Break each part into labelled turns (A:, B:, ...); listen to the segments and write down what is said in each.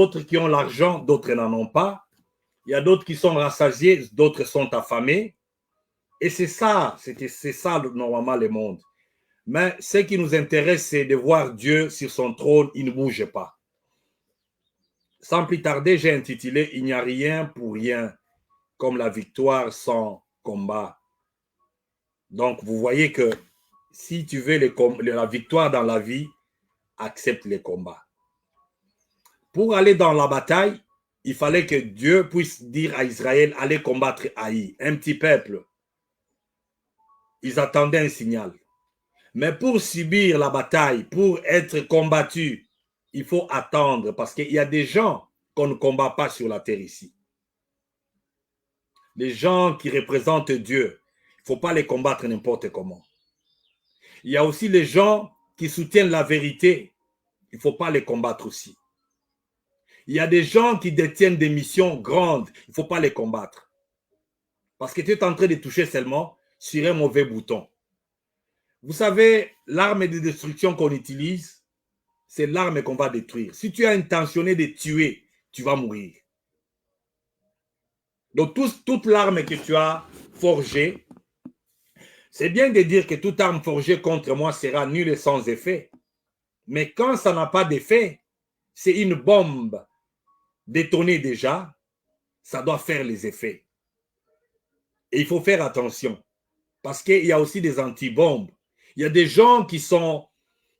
A: d'autres qui ont l'argent, d'autres n'en ont pas. Il y a d'autres qui sont rassasiés, d'autres sont affamés. Et c'est ça, c'est ça normalement le monde. Mais ce qui nous intéresse, c'est de voir Dieu sur son trône, il ne bouge pas. Sans plus tarder, j'ai intitulé « Il n'y a rien pour rien, comme la victoire sans combat ». Donc, vous voyez que si tu veux la victoire dans la vie, accepte les combats. Pour aller dans la bataille, il fallait que Dieu puisse dire à Israël, allez combattre Haï, un petit peuple. Ils attendaient un signal. Mais pour subir la bataille, pour être combattu, il faut attendre parce qu'il y a des gens qu'on ne combat pas sur la terre ici. Les gens qui représentent Dieu, il ne faut pas les combattre n'importe comment. Il y a aussi les gens qui soutiennent la vérité, il ne faut pas les combattre aussi. Il y a des gens qui détiennent des missions grandes, il ne faut pas les combattre. Parce que tu es en train de toucher seulement sur un mauvais bouton. Vous savez, l'arme de destruction qu'on utilise, c'est l'arme qu'on va détruire. Si tu as intentionné de tuer, tu vas mourir. Donc, toute l'arme que tu as forgée, c'est bien de dire que toute arme forgée contre moi sera nulle et sans effet. Mais quand ça n'a pas d'effet, c'est une bombe détonnée déjà, ça doit faire les effets. Et il faut faire attention. Parce qu'il y a aussi des antibombes. Il y a des gens qui sont,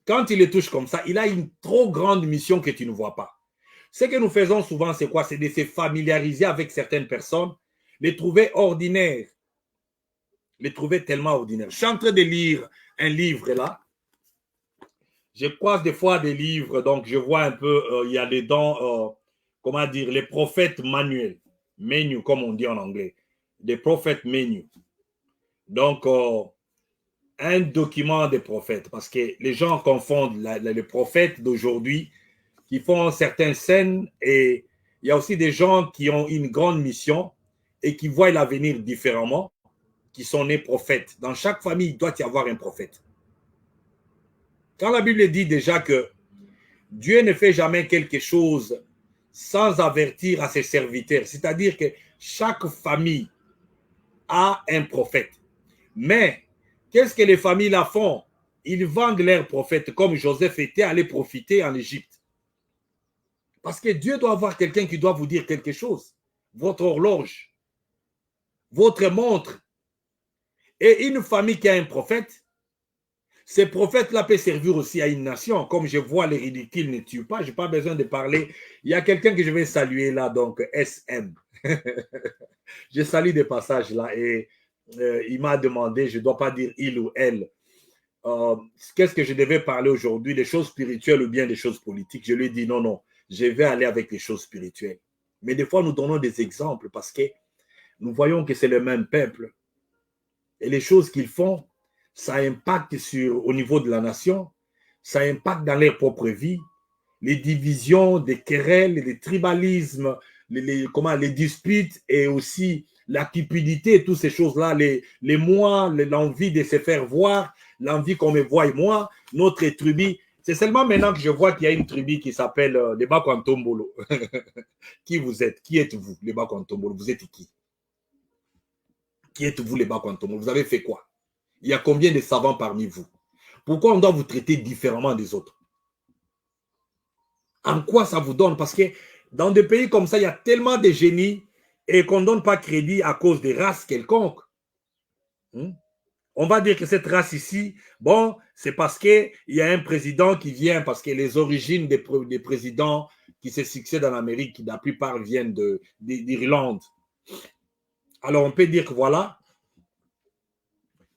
A: quand ils les touchent comme ça, il a une trop grande mission que tu ne vois pas. Ce que nous faisons souvent, c'est quoi? C'est de se familiariser avec certaines personnes, les trouver ordinaires, les trouver tellement ordinaires. Je suis en train de lire un livre là. Je croise des fois des livres, donc je vois un peu, il y a dedans, comment dire, les prophètes manuels, menu, comme on dit en anglais, des prophètes menu. Donc, un document des prophètes, parce que les gens confondent les prophètes d'aujourd'hui qui font certaines scènes et il y a aussi des gens qui ont une grande mission et qui voient l'avenir différemment, qui sont nés prophètes. Dans chaque famille, il doit y avoir un prophète. Quand la Bible dit déjà que Dieu ne fait jamais quelque chose sans avertir à ses serviteurs, c'est-à-dire que chaque famille a un prophète. Mais qu'est-ce que les familles là font? Ils vendent leurs prophètes comme Joseph était allé profiter en Égypte. Parce que Dieu doit avoir quelqu'un qui doit vous dire quelque chose. Votre horloge, votre montre. Et une famille qui a un prophète, ces prophètes-là peuvent servir aussi à une nation. Comme je vois les ridicules ne tuent pas, je n'ai pas besoin de parler. Il y a quelqu'un que je vais saluer là, donc SM. Je salue des passages là et il m'a demandé, je ne dois pas dire il ou elle, qu'est-ce que je devais parler aujourd'hui, des choses spirituelles ou bien des choses politiques. Je lui ai dit non, non, je vais aller avec les choses spirituelles. Mais des fois, nous donnons des exemples parce que nous voyons que c'est le même peuple. Et les choses qu'ils font, ça impacte au niveau de la nation, ça impacte dans leur propre vie, les divisions, les querelles, les tribalismes, les disputes et aussi la cupidité, toutes ces choses-là, les moi, l'envie de se faire voir, l'envie qu'on me voie moi, notre tribu. C'est seulement maintenant que je vois qu'il y a une tribu qui s'appelle les Bakantombolo. Qui vous êtes? Qui êtes-vous, les Bakantombolo? Vous êtes qui? Qui êtes-vous, les Bakantombolo? Vous avez fait quoi? Il y a combien de savants parmi vous? Pourquoi on doit vous traiter différemment des autres? En quoi ça vous donne? Parce que dans des pays comme ça, il y a tellement de génies et qu'on ne donne pas crédit à cause des races quelconques. On va dire que cette race ici, bon, c'est parce qu'il y a un président qui vient, parce que les origines des présidents qui se succèdent en Amérique, la plupart viennent d'Irlande. Alors on peut dire que voilà,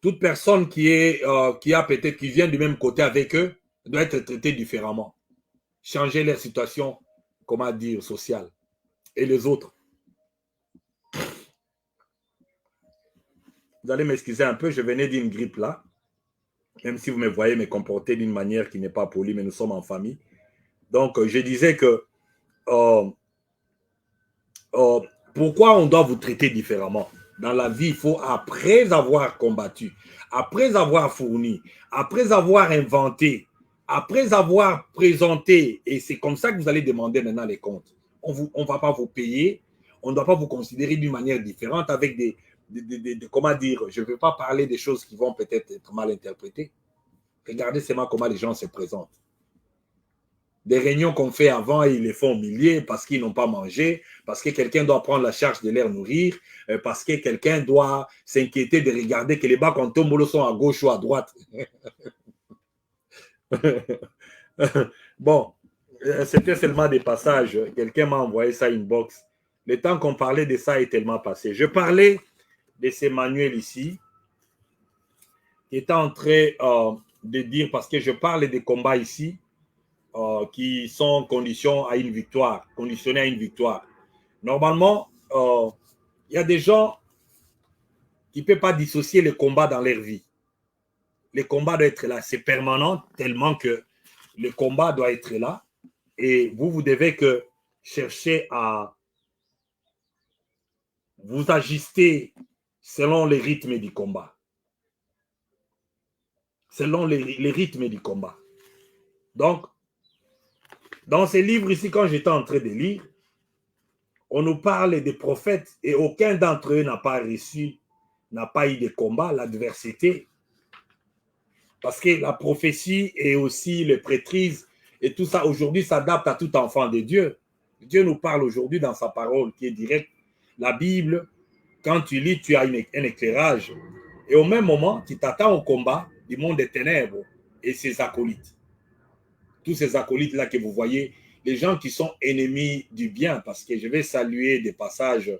A: toute personne qui a peut-être qui vient du même côté avec eux doit être traitée différemment. Changer leur situation, comment dire, sociale. Et les autres. Vous allez m'excuser un peu, je venais d'une grippe là. Même si vous me voyez me comporter d'une manière qui n'est pas polie, mais nous sommes en famille. Donc, je disais que pourquoi on doit vous traiter différemment? Dans la vie, il faut, après avoir combattu, après avoir fourni, après avoir inventé, Après avoir présenté, et c'est comme ça que vous allez demander maintenant les comptes, on ne va pas vous payer, on ne doit pas vous considérer d'une manière différente avec comment dire, je ne veux pas parler des choses qui vont peut-être être mal interprétées. Regardez seulement comment les gens se présentent. Des réunions qu'on fait avant, ils les font milliers parce qu'ils n'ont pas mangé, parce que quelqu'un doit prendre la charge de les nourrir, parce que quelqu'un doit s'inquiéter de regarder que les bacs en tombolo sont à gauche ou à droite. Bon, c'était seulement des passages. Quelqu'un m'a envoyé ça inbox. Le temps qu'on parlait de ça est tellement passé. Je parlais de ces manuels ici, qui est en train de dire, parce que je parle des combats ici, qui sont conditionnés à une victoire. Normalement, il y a des gens qui ne peuvent pas dissocier les combats dans leur vie. Les combats doivent être là. C'est permanent, tellement que le combat doit être là. Et vous devez que chercher à vous ajuster selon les rythmes du combat. Selon les rythmes du combat. Donc, dans ces livres ici, quand j'étais en train de lire, on nous parle des prophètes et aucun d'entre eux n'a pas reçu, n'a pas eu de combat, l'adversité. Parce que la prophétie et aussi les prêtrises et tout ça, aujourd'hui, s'adapte à tout enfant de Dieu. Dieu nous parle aujourd'hui dans sa parole qui est directe. La Bible, quand tu lis, tu as un éclairage. Et au même moment, tu t'attends au combat du monde des ténèbres et ses acolytes. Tous ces acolytes-là que vous voyez, les gens qui sont ennemis du bien, parce que je vais saluer des passages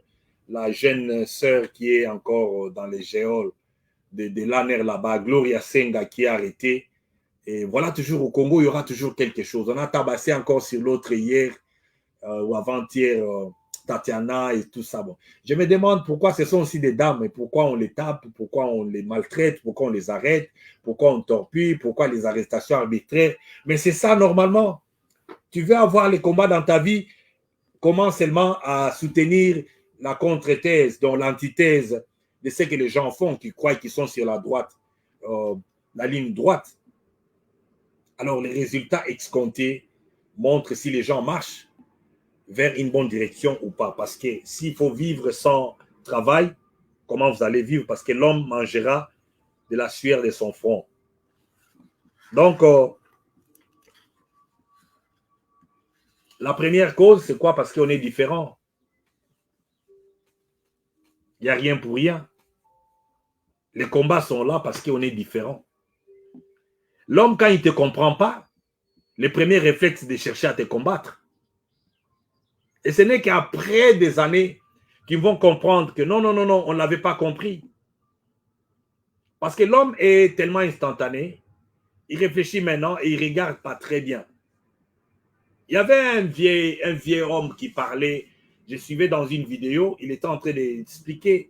A: la jeune sœur qui est encore dans les géoles de l'ANER là-bas, Gloria Senga, qui est arrêtée. Et voilà, toujours au Congo, il y aura toujours quelque chose. On a tabassé encore sur l'autre hier ou avant-hier, Tatiana et tout ça. Bon. Je me demande pourquoi ce sont aussi des dames, et pourquoi on les tape, pourquoi on les maltraite, pourquoi on les arrête, pourquoi on torpille, pourquoi les arrestations arbitraires. Mais c'est ça normalement. Tu veux avoir les combats dans ta vie, commence seulement à soutenir la contre-thèse, donc l'antithèse de ce que les gens font, qui croient qu'ils sont sur la droite, la ligne droite. Alors les résultats escomptés montrent si les gens marchent vers une bonne direction ou pas. Parce que s'il faut vivre sans travail, comment vous allez vivre? Parce que l'homme mangera de la sueur de son front. Donc, la première cause, c'est quoi? Parce qu'on est différent. Il n'y a rien pour rien. Les combats sont là parce qu'on est différent. L'homme, quand il ne te comprend pas, le premier réflexe, c'est de chercher à te combattre. Et ce n'est qu'après des années qu'ils vont comprendre que non, on ne l'avait pas compris. Parce que l'homme est tellement instantané, il réfléchit maintenant et il ne regarde pas très bien. Il y avait un vieil homme qui parlait, je suivais dans une vidéo, il était en train d'expliquer,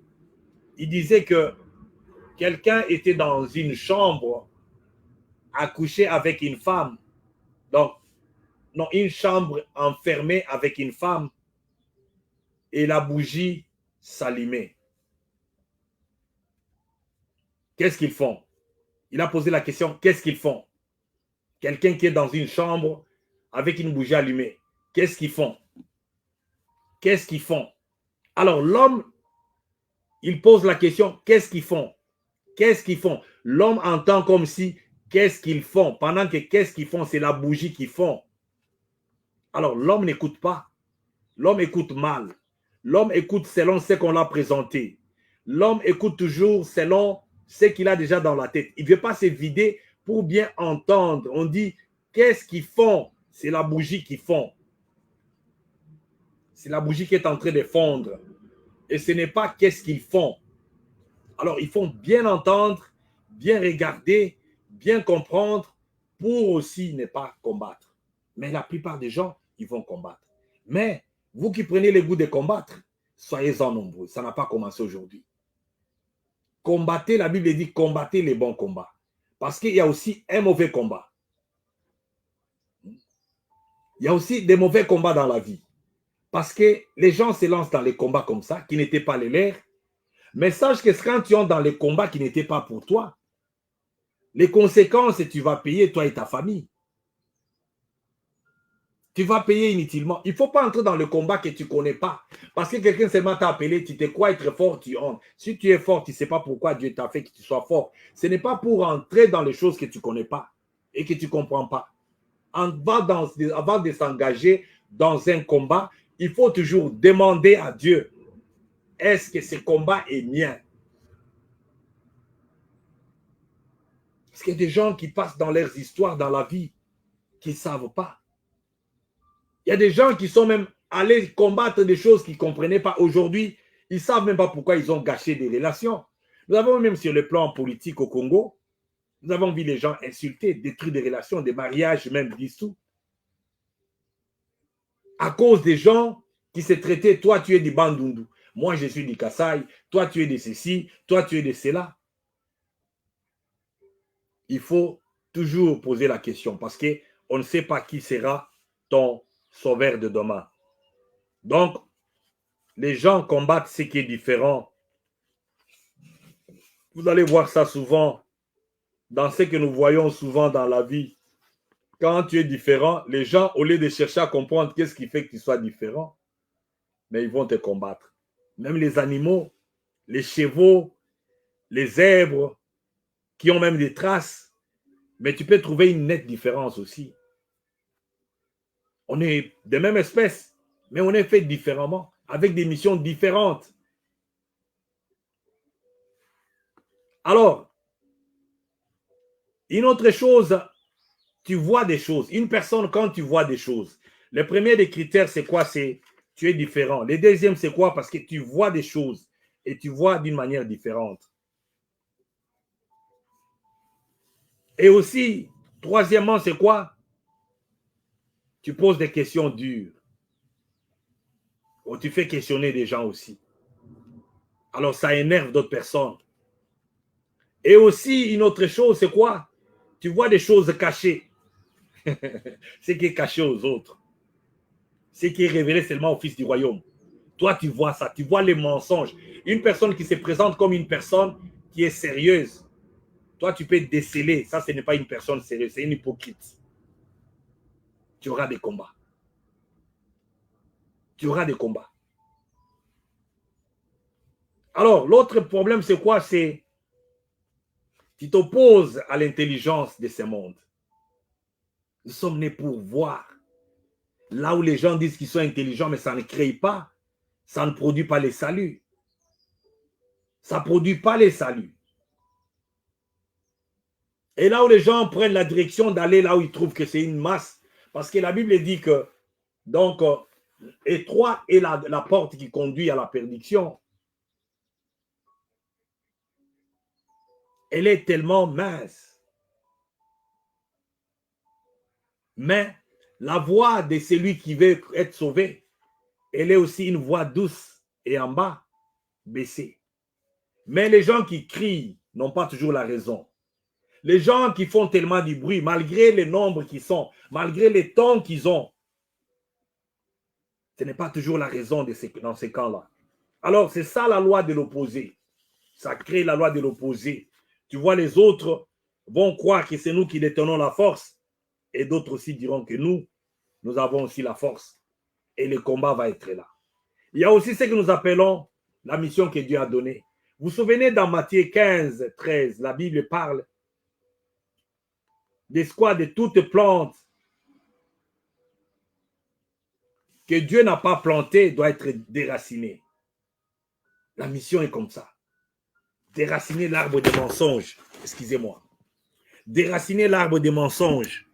A: il disait que quelqu'un était dans une chambre à coucher avec une femme. Donc, non, une chambre enfermée avec une femme et la bougie s'allumait. Qu'est-ce qu'ils font? Il a posé la question, qu'est-ce qu'ils font? Quelqu'un qui est dans une chambre avec une bougie allumée, qu'est-ce qu'ils font? Qu'est-ce qu'ils font? Alors l'homme, il pose la question, qu'est-ce qu'ils font? Qu'est-ce qu'ils font? L'homme entend comme si, qu'est-ce qu'ils font? Pendant que qu'est-ce qu'ils font, c'est la bougie qu'ils font. Alors l'homme n'écoute pas. L'homme écoute mal. L'homme écoute selon ce qu'on l'a présenté. L'homme écoute toujours selon ce qu'il a déjà dans la tête. Il ne veut pas se vider pour bien entendre. On dit, qu'est-ce qu'ils font? C'est la bougie qu'ils font. C'est la bougie qui est en train de fondre. Et ce n'est pas qu'est-ce qu'ils font. Alors, il faut bien entendre, bien regarder, bien comprendre pour aussi ne pas combattre. Mais la plupart des gens, ils vont combattre. Mais vous qui prenez le goût de combattre, soyez-en nombreux. Ça n'a pas commencé aujourd'hui. Combattez, la Bible dit, combattez les bons combats. Parce qu'il y a aussi un mauvais combat. Il y a aussi des mauvais combats dans la vie. Parce que les gens se lancent dans les combats comme ça, qui n'étaient pas les leurs. Mais sache que quand tu es dans les combats qui n'étaient pas pour toi, les conséquences, tu vas payer, toi et ta famille. Tu vas payer inutilement. Il ne faut pas entrer dans le combat que tu ne connais pas. Parce que quelqu'un seulement t'a appelé, tu te crois être fort, tu entres. Si tu es fort, tu ne sais pas pourquoi Dieu t'a fait que tu sois fort. Ce n'est pas pour entrer dans les choses que tu ne connais pas et que tu ne comprends pas. Avant de s'engager dans un combat, il faut toujours demander à Dieu, est-ce que ce combat est mien? Parce qu'il y a des gens qui passent dans leurs histoires, dans la vie, qui ne savent pas. Il y a des gens qui sont même allés combattre des choses qu'ils ne comprenaient pas. Aujourd'hui, ils ne savent même pas pourquoi ils ont gâché des relations. Nous avons même sur le plan politique au Congo, nous avons vu les gens insulter, détruire des relations, des mariages même dissous. À cause des gens qui se traitaient, toi tu es du Bandundu, moi je suis du Kasaï, toi tu es de ceci, toi tu es de cela. Il faut toujours poser la question parce qu'on ne sait pas qui sera ton sauveur de demain. Donc, les gens combattent ce qui est différent. Vous allez voir ça souvent dans ce que nous voyons souvent dans la vie. Quand tu es différent, les gens, au lieu de chercher à comprendre qu'est-ce qui fait que tu sois différent, mais ils vont te combattre. Même les animaux, les chevaux, les zèbres, qui ont même des traces, mais tu peux trouver une nette différence aussi. On est de même espèce, mais on est fait différemment, avec des missions différentes. Alors, une autre chose, tu vois des choses. Une personne, quand tu vois des choses, le premier des critères, c'est quoi? C'est tu es différent. Le deuxième, c'est quoi? Parce que tu vois des choses et tu vois d'une manière différente. Et aussi, troisièmement, c'est quoi? Tu poses des questions dures. Ou tu fais questionner des gens aussi. Alors, ça énerve d'autres personnes. Et aussi, une autre chose, c'est quoi? Tu vois des choses cachées. Ce qui est caché aux autres. Ce qui est révélé seulement au Fils du royaume. Toi, tu vois ça. Tu vois les mensonges. Une personne qui se présente comme une personne qui est sérieuse. Toi, tu peux déceler. Ça, ce n'est pas une personne sérieuse. C'est une hypocrite. Tu auras des combats. Tu auras des combats. Alors, l'autre problème, c'est quoi? C'est tu t'opposes à l'intelligence de ce monde. Nous sommes nés pour voir. Là où les gens disent qu'ils sont intelligents, mais ça ne crée pas. Ça ne produit pas les saluts. Ça ne produit pas les saluts. Et là où les gens prennent la direction d'aller là où ils trouvent que c'est une masse, parce que la Bible dit que, donc, étroite est la porte qui conduit à la perdition. Elle est tellement mince. Mais la voix de celui qui veut être sauvé, elle est aussi une voix douce et en bas, baissée. Mais les gens qui crient n'ont pas toujours la raison. Les gens qui font tellement du bruit, malgré les nombres qu'ils sont, malgré les tons qu'ils ont, ce n'est pas toujours la raison dans ces camps-là. Alors, c'est ça la loi de l'opposé. Ça crée la loi de l'opposé. Tu vois, les autres vont croire que c'est nous qui détenons la force et d'autres aussi diront que nous avons aussi la force. Et le combat va être là. Il y a aussi ce que nous appelons la mission que Dieu a donnée. Vous vous souvenez dans Matthieu 15, 13, la Bible parle des squats de toutes plantes que Dieu n'a pas plantées doit être déracinée. La mission est comme ça. Déraciner l'arbre des mensonges. Excusez-moi. Déraciner l'arbre des mensonges.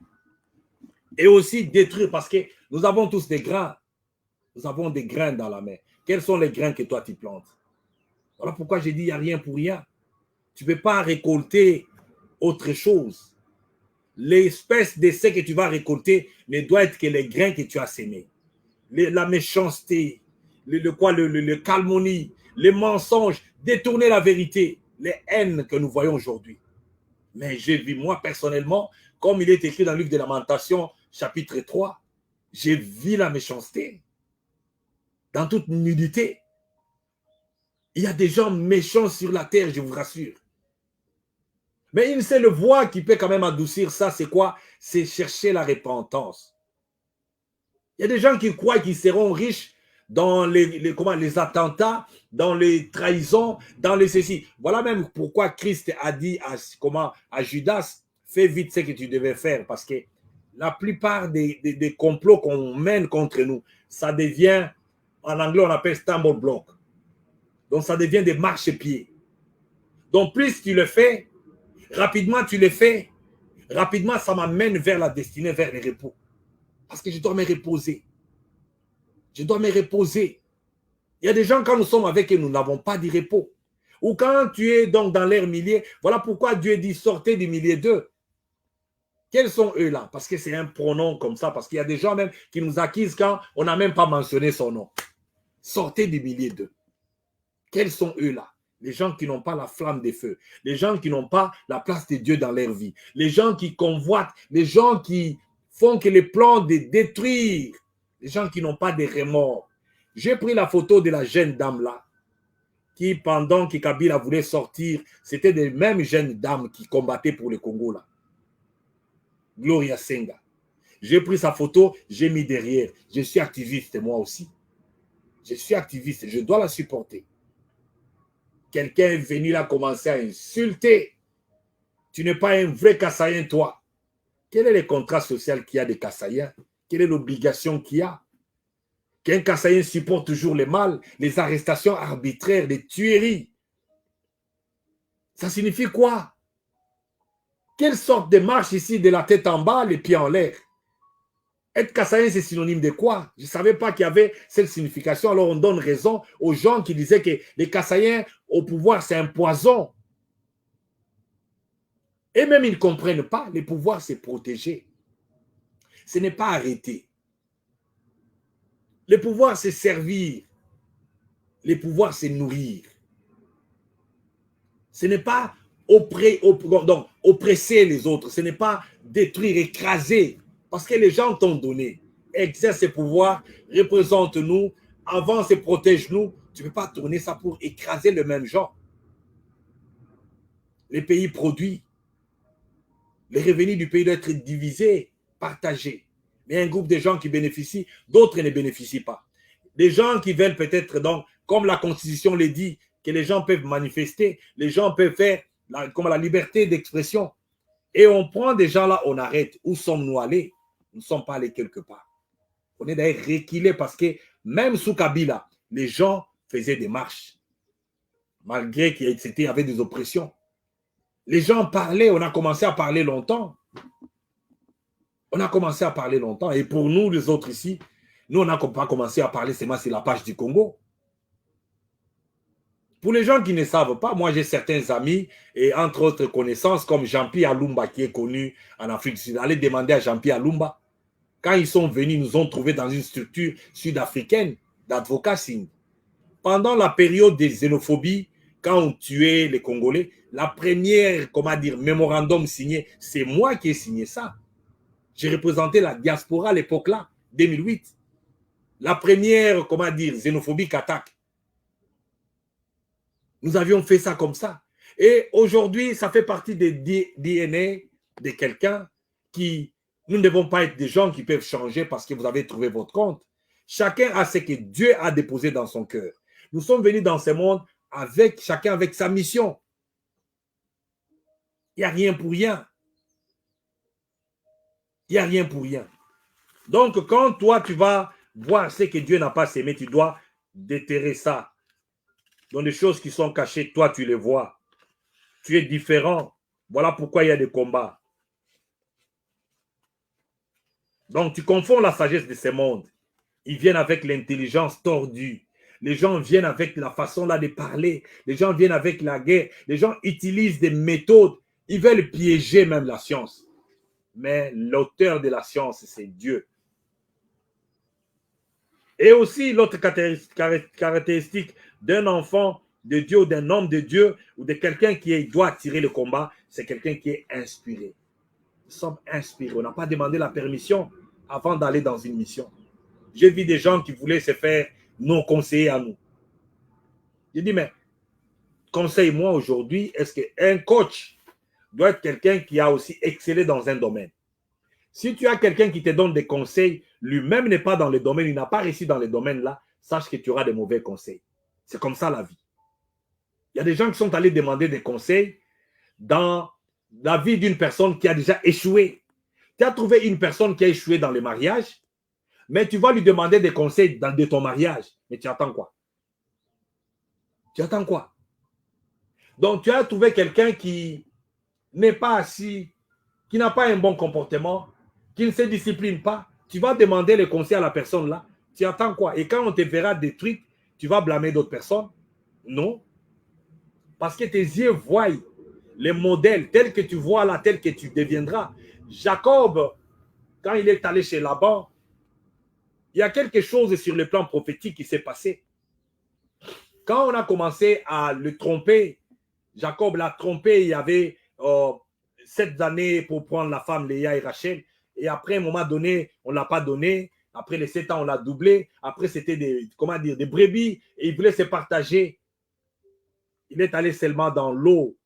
A: Et aussi détruire, parce que nous avons tous des grains. Nous avons des grains dans la main. Quels sont les grains que toi tu plantes? Voilà pourquoi j'ai dit il n'y a rien pour rien. Tu ne peux pas récolter autre chose. L'espèce de ce que tu vas récolter ne doit être que les grains que tu as sémés. La méchanceté, le calmonie, les mensonges, détourner la vérité, les haines que nous voyons aujourd'hui. Mais j'ai vu, moi personnellement, comme il est écrit dans le livre de Lamentations, chapitre 3, j'ai vu la méchanceté dans toute nudité. Il y a des gens méchants sur la terre, je vous rassure. Mais une seule voie qui peut quand même adoucir ça, c'est quoi? C'est chercher la repentance. Il y a des gens qui croient qu'ils seront riches dans les attentats, dans les trahisons, dans les ceci. Voilà même pourquoi Christ a dit à Judas, fais vite ce que tu devais faire, parce que la plupart des complots qu'on mène contre nous, ça devient, en anglais on appelle stumble block. Donc ça devient des marchepieds. Donc plus tu le fais, rapidement tu le fais, rapidement ça m'amène vers la destinée, vers le repos. Parce que je dois me reposer. Je dois me reposer. Il y a des gens, quand nous sommes avec eux, nous n'avons pas de repos. Ou quand tu es donc dans leur milieu, voilà pourquoi Dieu dit sortez du milieu d'eux. Quels sont eux là? Parce que c'est un pronom comme ça, parce qu'il y a des gens même qui nous accusent quand on n'a même pas mentionné son nom. Sortez du milieu d'eux. Quels sont eux là? Les gens qui n'ont pas la flamme des feux, les gens qui n'ont pas la place de Dieu dans leur vie, les gens qui convoitent, les gens qui font que les plans de détruire, les gens qui n'ont pas de remords. J'ai pris la photo de la jeune dame là, qui pendant que Kabila voulait sortir, c'était des mêmes jeunes dames qui combattaient pour le Congo là. Gloria Senga. J'ai pris sa photo, j'ai mis derrière. Je suis activiste moi aussi. Je suis activiste, je dois la supporter. Quelqu'un est venu là commencer à insulter. Tu n'es pas un vrai Kassaïen, toi. Quel est le contrat social qu'il y a des Kassaïens? Quelle est l'obligation qu'il y a? Qu'un Kassaïen supporte toujours le mal, les arrestations arbitraires, les tueries. Ça signifie quoi? Quelle sorte de marche ici, de la tête en bas, les pieds en l'air? Être Kassaïen, c'est synonyme de quoi? Je ne savais pas qu'il y avait cette signification. Alors on donne raison aux gens qui disaient que les Kassaïens au pouvoir, c'est un poison. Et même ils ne comprennent pas. Le pouvoir, c'est protéger. Ce n'est pas arrêter. Le pouvoir, c'est servir. Le pouvoir, c'est nourrir. Ce n'est pas oppresser les autres. Ce n'est pas détruire, écraser. Parce que les gens t'ont donné. Exerce ce pouvoir, représente-nous, avance et protège-nous. Tu ne peux pas tourner ça pour écraser le même genre. Les pays produits. Les revenus du pays doivent être divisés, partagés. Mais il y a un groupe de gens qui bénéficient, d'autres ne bénéficient pas. Des gens qui veulent peut-être, donc, comme la Constitution le dit, que les gens peuvent manifester, les gens peuvent faire comme la liberté d'expression. Et on prend des gens là, on arrête. Où sommes-nous allés? Nous ne sommes pas allés quelque part. On est d'ailleurs reculés parce que même sous Kabila, les gens faisaient des marches. Malgré qu'il y avait des oppressions. Les gens parlaient, on a commencé à parler longtemps. On a commencé à parler longtemps. Et pour nous, les autres ici, nous, on n'a pas commencé à parler seulement sur la page du Congo. Pour les gens qui ne savent pas, moi, j'ai certains amis et entre autres connaissances comme Jean-Pierre Alumba qui est connu en Afrique du Sud. Allez demander à Jean-Pierre Alumba. Quand ils sont venus, ils nous ont trouvés dans une structure sud-africaine d'advocacy. Pendant la période des xénophobies, quand on tuait les Congolais, la première, comment dire, mémorandum signé, c'est moi qui ai signé ça. J'ai représenté la diaspora à l'époque-là, 2008. La première, comment dire, xénophobique attaque. Nous avions fait ça comme ça. Et aujourd'hui, ça fait partie des DNA de quelqu'un qui, nous ne devons pas être des gens qui peuvent changer parce que vous avez trouvé votre compte. Chacun a ce que Dieu a déposé dans son cœur. Nous sommes venus dans ce monde avec chacun avec sa mission. Il n'y a rien pour rien. Il n'y a rien pour rien. Donc, quand toi, tu vas voir ce que Dieu n'a pas sémé, tu dois déterrer ça. Donc, les choses qui sont cachées, toi, tu les vois. Tu es différent. Voilà pourquoi il y a des combats. Donc, tu confonds la sagesse de ce monde. Ils viennent avec l'intelligence tordue. Les gens viennent avec la façon là de parler. Les gens viennent avec la guerre. Les gens utilisent des méthodes. Ils veulent piéger même la science. Mais l'auteur de la science, c'est Dieu. Et aussi, l'autre caractéristique d'un enfant de Dieu ou d'un homme de Dieu ou de quelqu'un qui doit tirer le combat, c'est quelqu'un qui est inspiré. Nous sommes inspirés. On n'a pas demandé la permission avant d'aller dans une mission. J'ai vu des gens qui voulaient se faire nos conseillers à nous. J'ai dit, mais conseille-moi aujourd'hui, est-ce qu'un coach doit être quelqu'un qui a aussi excellé dans un domaine? Si tu as quelqu'un qui te donne des conseils, lui-même n'est pas dans le domaine, il n'a pas réussi dans les domaines-là, sache que tu auras des mauvais conseils. C'est comme ça la vie. Il y a des gens qui sont allés demander des conseils dans la vie d'une personne qui a déjà échoué. Tu as trouvé une personne qui a échoué dans le mariage, mais tu vas lui demander des conseils de ton mariage. Mais tu attends quoi? Tu attends quoi? Donc, tu as trouvé quelqu'un qui n'est pas assis, qui n'a pas un bon comportement, qui ne se discipline pas. Tu vas demander les conseils à la personne là. Tu attends quoi? Et quand on te verra détruite, tu vas blâmer d'autres personnes? Non. Parce que tes yeux voient les modèles tels que tu vois là, tels que tu deviendras. Jacob, quand il est allé chez Laban, il y a quelque chose sur le plan prophétique qui s'est passé. Quand on a commencé à le tromper, Jacob l'a trompé, il y avait 7 années pour prendre la femme Léa et Rachel. Et après, à un moment donné, on ne l'a pas donné. Après les 7 ans, on l'a doublé. Après, c'était des brebis et il voulait se partager. Il est allé seulement dans l'eau.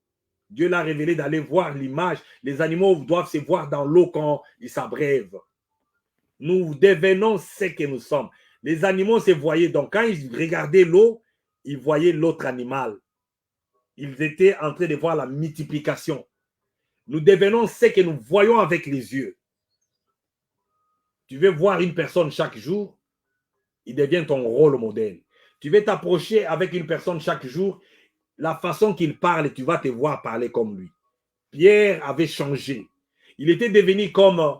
A: Dieu l'a révélé d'aller voir l'image. Les animaux doivent se voir dans l'eau quand ils s'abreuvent. Nous devenons ce que nous sommes. Les animaux se voyaient. Donc, quand ils regardaient l'eau, ils voyaient l'autre animal. Ils étaient en train de voir la multiplication. Nous devenons ce que nous voyons avec les yeux. Tu veux voir une personne chaque jour, il devient ton rôle modèle. Tu veux t'approcher avec une personne chaque jour, la façon qu'il parle, tu vas te voir parler comme lui. Pierre avait changé. Il était devenu comme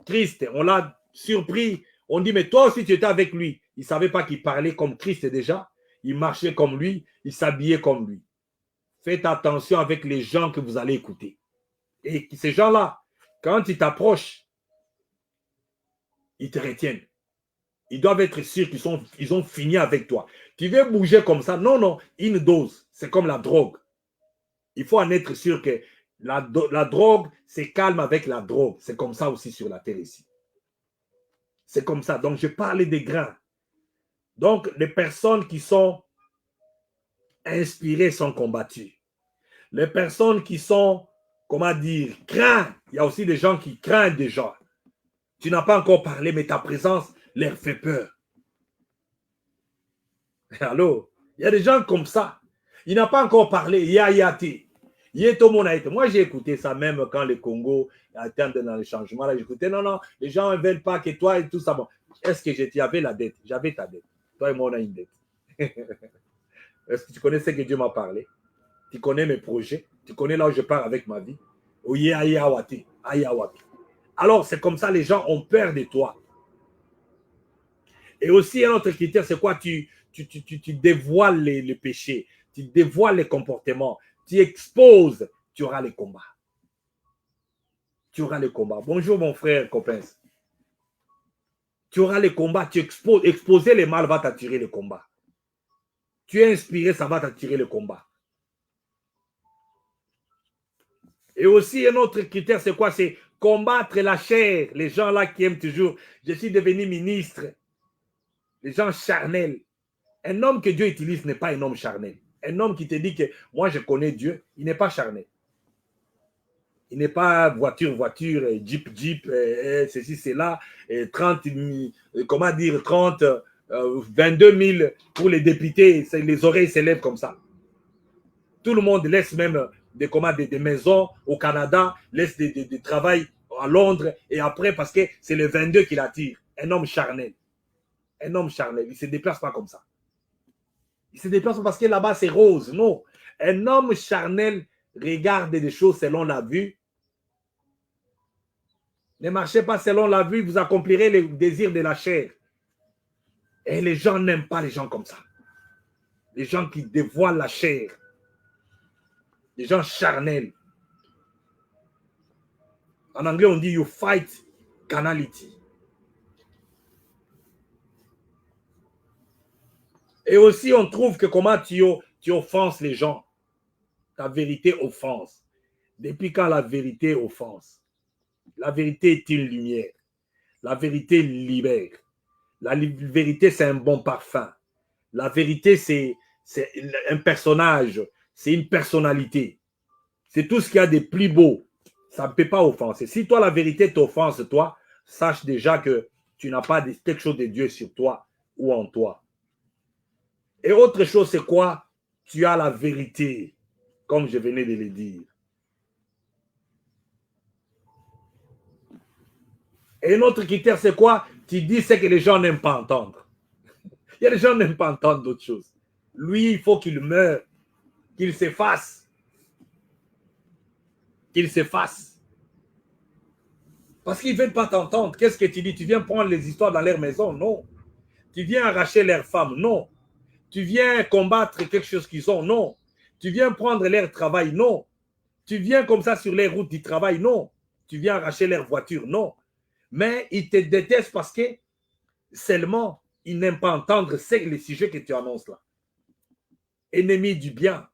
A: Christ. On l'a surpris. On dit, mais toi aussi tu étais avec lui. Il ne savait pas qu'il parlait comme Christ déjà. Il marchait comme lui. Il s'habillait comme lui. Faites attention avec les gens que vous allez écouter. Et ces gens-là, quand ils t'approchent, ils te retiennent. Ils doivent être sûrs qu'ils ont fini avec toi. Tu veux bouger comme ça? Non, non, une dose. C'est comme la drogue. Il faut en être sûr que la drogue, c'est calme avec la drogue. C'est comme ça aussi sur la terre ici. C'est comme ça. Donc, je parlais des grains. Donc, les personnes qui sont inspirées sont combattues. Les personnes qui sont, comment dire, craignent. Il y a aussi des gens qui craignent des gens. Tu n'as pas encore parlé, mais ta présence leur fait peur. Allô? Il y a des gens comme ça. Il n'a pas encore parlé. Yayati. Moi, j'ai écouté ça même quand le Congo attendait dans le changement. Là, j'écoutais, non, non, les gens ne veulent pas que toi et tout ça. Bon, est-ce que j'avais la dette? J'avais ta dette. Toi et moi, on a une dette. Est-ce que tu connais ce que Dieu m'a parlé? Tu connais mes projets? Tu connais là où je pars avec ma vie? Alors, c'est comme ça, les gens ont peur de toi. Et aussi, un autre critère, c'est quoi? Tu dévoiles les péchés, tu dévoiles les comportements, tu exposes, tu auras les combats. Tu auras les combats. Bonjour, mon frère Coppens. Tu auras les combats, tu exposes. Exposer les mal va t'attirer le combat. Tu es inspiré, ça va t'attirer le combat. Et aussi, un autre critère, c'est quoi? C'est combattre la chair. Les gens là qui aiment toujours, je suis devenu ministre. Les gens charnels. Un homme que Dieu utilise n'est pas un homme charnel. Un homme qui te dit que moi je connais Dieu, il n'est pas charnel. Il n'est pas voiture, jeep, ceci, cela, 30, comment dire, 30, 22 000 pour les députés, les oreilles s'élèvent comme ça. Tout le monde laisse même des maisons au Canada, laisse des travail à Londres, et après, parce que c'est le 22 qui l'attire. Un homme charnel. Un homme charnel, il ne se déplace pas comme ça. Il se déplace parce que là-bas, c'est rose. Non. Un homme charnel regarde des choses selon la vue. Ne marchez pas selon la vue, vous accomplirez les désirs de la chair. Et les gens n'aiment pas les gens comme ça. Les gens qui dévoilent la chair. Les gens charnels. En anglais, on dit you fight carnality. Et aussi, on trouve que comment tu offenses les gens. Ta vérité offense. Depuis quand la vérité offense? La vérité est une lumière. La vérité libère. La vérité, c'est un bon parfum. La vérité, c'est un personnage. C'est une personnalité. C'est tout ce qu'il y a de plus beau. Ça ne peut pas offenser. Si toi, la vérité t'offense, toi, sache déjà que tu n'as pas quelque chose de Dieu sur toi ou en toi. Et autre chose, c'est quoi? Tu as la vérité, comme je venais de le dire. Et un autre critère, c'est quoi? Tu dis ce que les gens n'aiment pas entendre. Il y a des gens qui n'aiment pas entendre d'autres choses. Lui, il faut qu'il meure, qu'il s'efface. Qu'il s'efface. Parce qu'ils ne veulent pas t'entendre. Qu'est-ce que tu dis? Tu viens prendre les histoires dans leur maison? Non. Tu viens arracher leurs femmes? Non. Tu viens combattre quelque chose qu'ils ont? Non. Tu viens prendre leur travail? Non. Tu viens comme ça sur les routes du travail? Non. Tu viens arracher leur voiture? Non. Mais ils te détestent parce que seulement ils n'aiment pas entendre les sujets que tu annonces là. Ennemis du bien.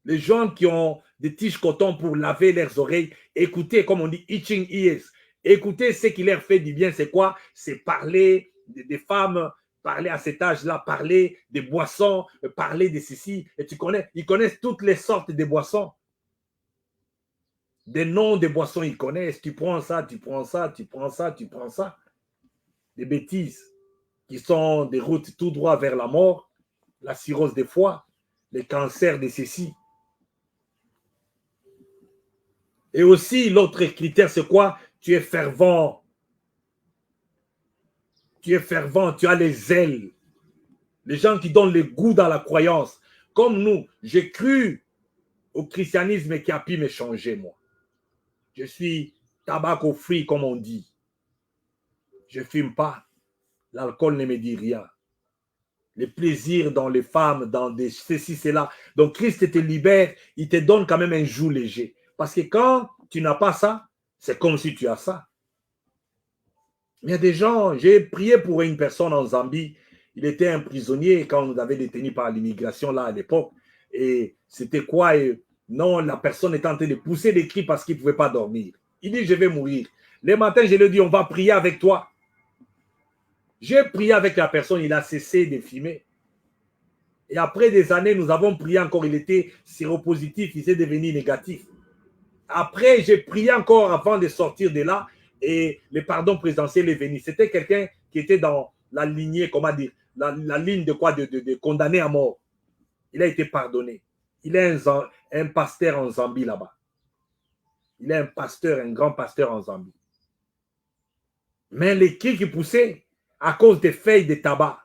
A: Les gens qui ont des tiges coton pour laver leurs oreilles, écoutez, comme on dit, itching ears. Écoutez ce qui leur fait du bien, c'est quoi? C'est parler des femmes, parler à cet âge-là, parler des boissons, parler de ceci. Et tu connais, ils connaissent toutes les sortes de boissons. Des noms de boissons, ils connaissent. Tu prends ça, tu prends ça, tu prends ça, tu prends ça. Des bêtises qui sont des routes tout droit vers la mort, la cirrhose des foies, les cancers de ceci. Et aussi, l'autre critère, c'est quoi? Tu es fervent. Tu es fervent, tu as les ailes. Les gens qui donnent le goût dans la croyance. Comme nous, j'ai cru au christianisme qui a pu me changer, moi. Je suis tabac-free, comme on dit. Je ne fume pas. L'alcool ne me dit rien. Les plaisirs dans les femmes, dans des ceci, cela. Donc, Christ te libère, il te donne quand même un joug léger. Parce que quand tu n'as pas ça, c'est comme si tu as ça. Il y a des gens, j'ai prié pour une personne en Zambie, il était un prisonnier quand on avait détenu par l'immigration là à l'époque. Et c'était quoi? Non, la personne était en train de pousser des cris parce qu'il ne pouvait pas dormir. Il dit, je vais mourir. Le matin, je lui ai dit, on va prier avec toi. J'ai prié avec la personne, il a cessé de fumer. Et après des années, nous avons prié encore, il était séropositif, il s'est devenu négatif. Après, j'ai prié encore avant de sortir de là et le pardon présidentiel est venu. C'était quelqu'un qui était dans la lignée, comment dire, la ligne de quoi, de condamné à mort. Il a été pardonné. Il est un pasteur en Zambie là-bas. Il est un pasteur, un grand pasteur en Zambie. Mais les cris qui poussaient à cause des feuilles de tabac,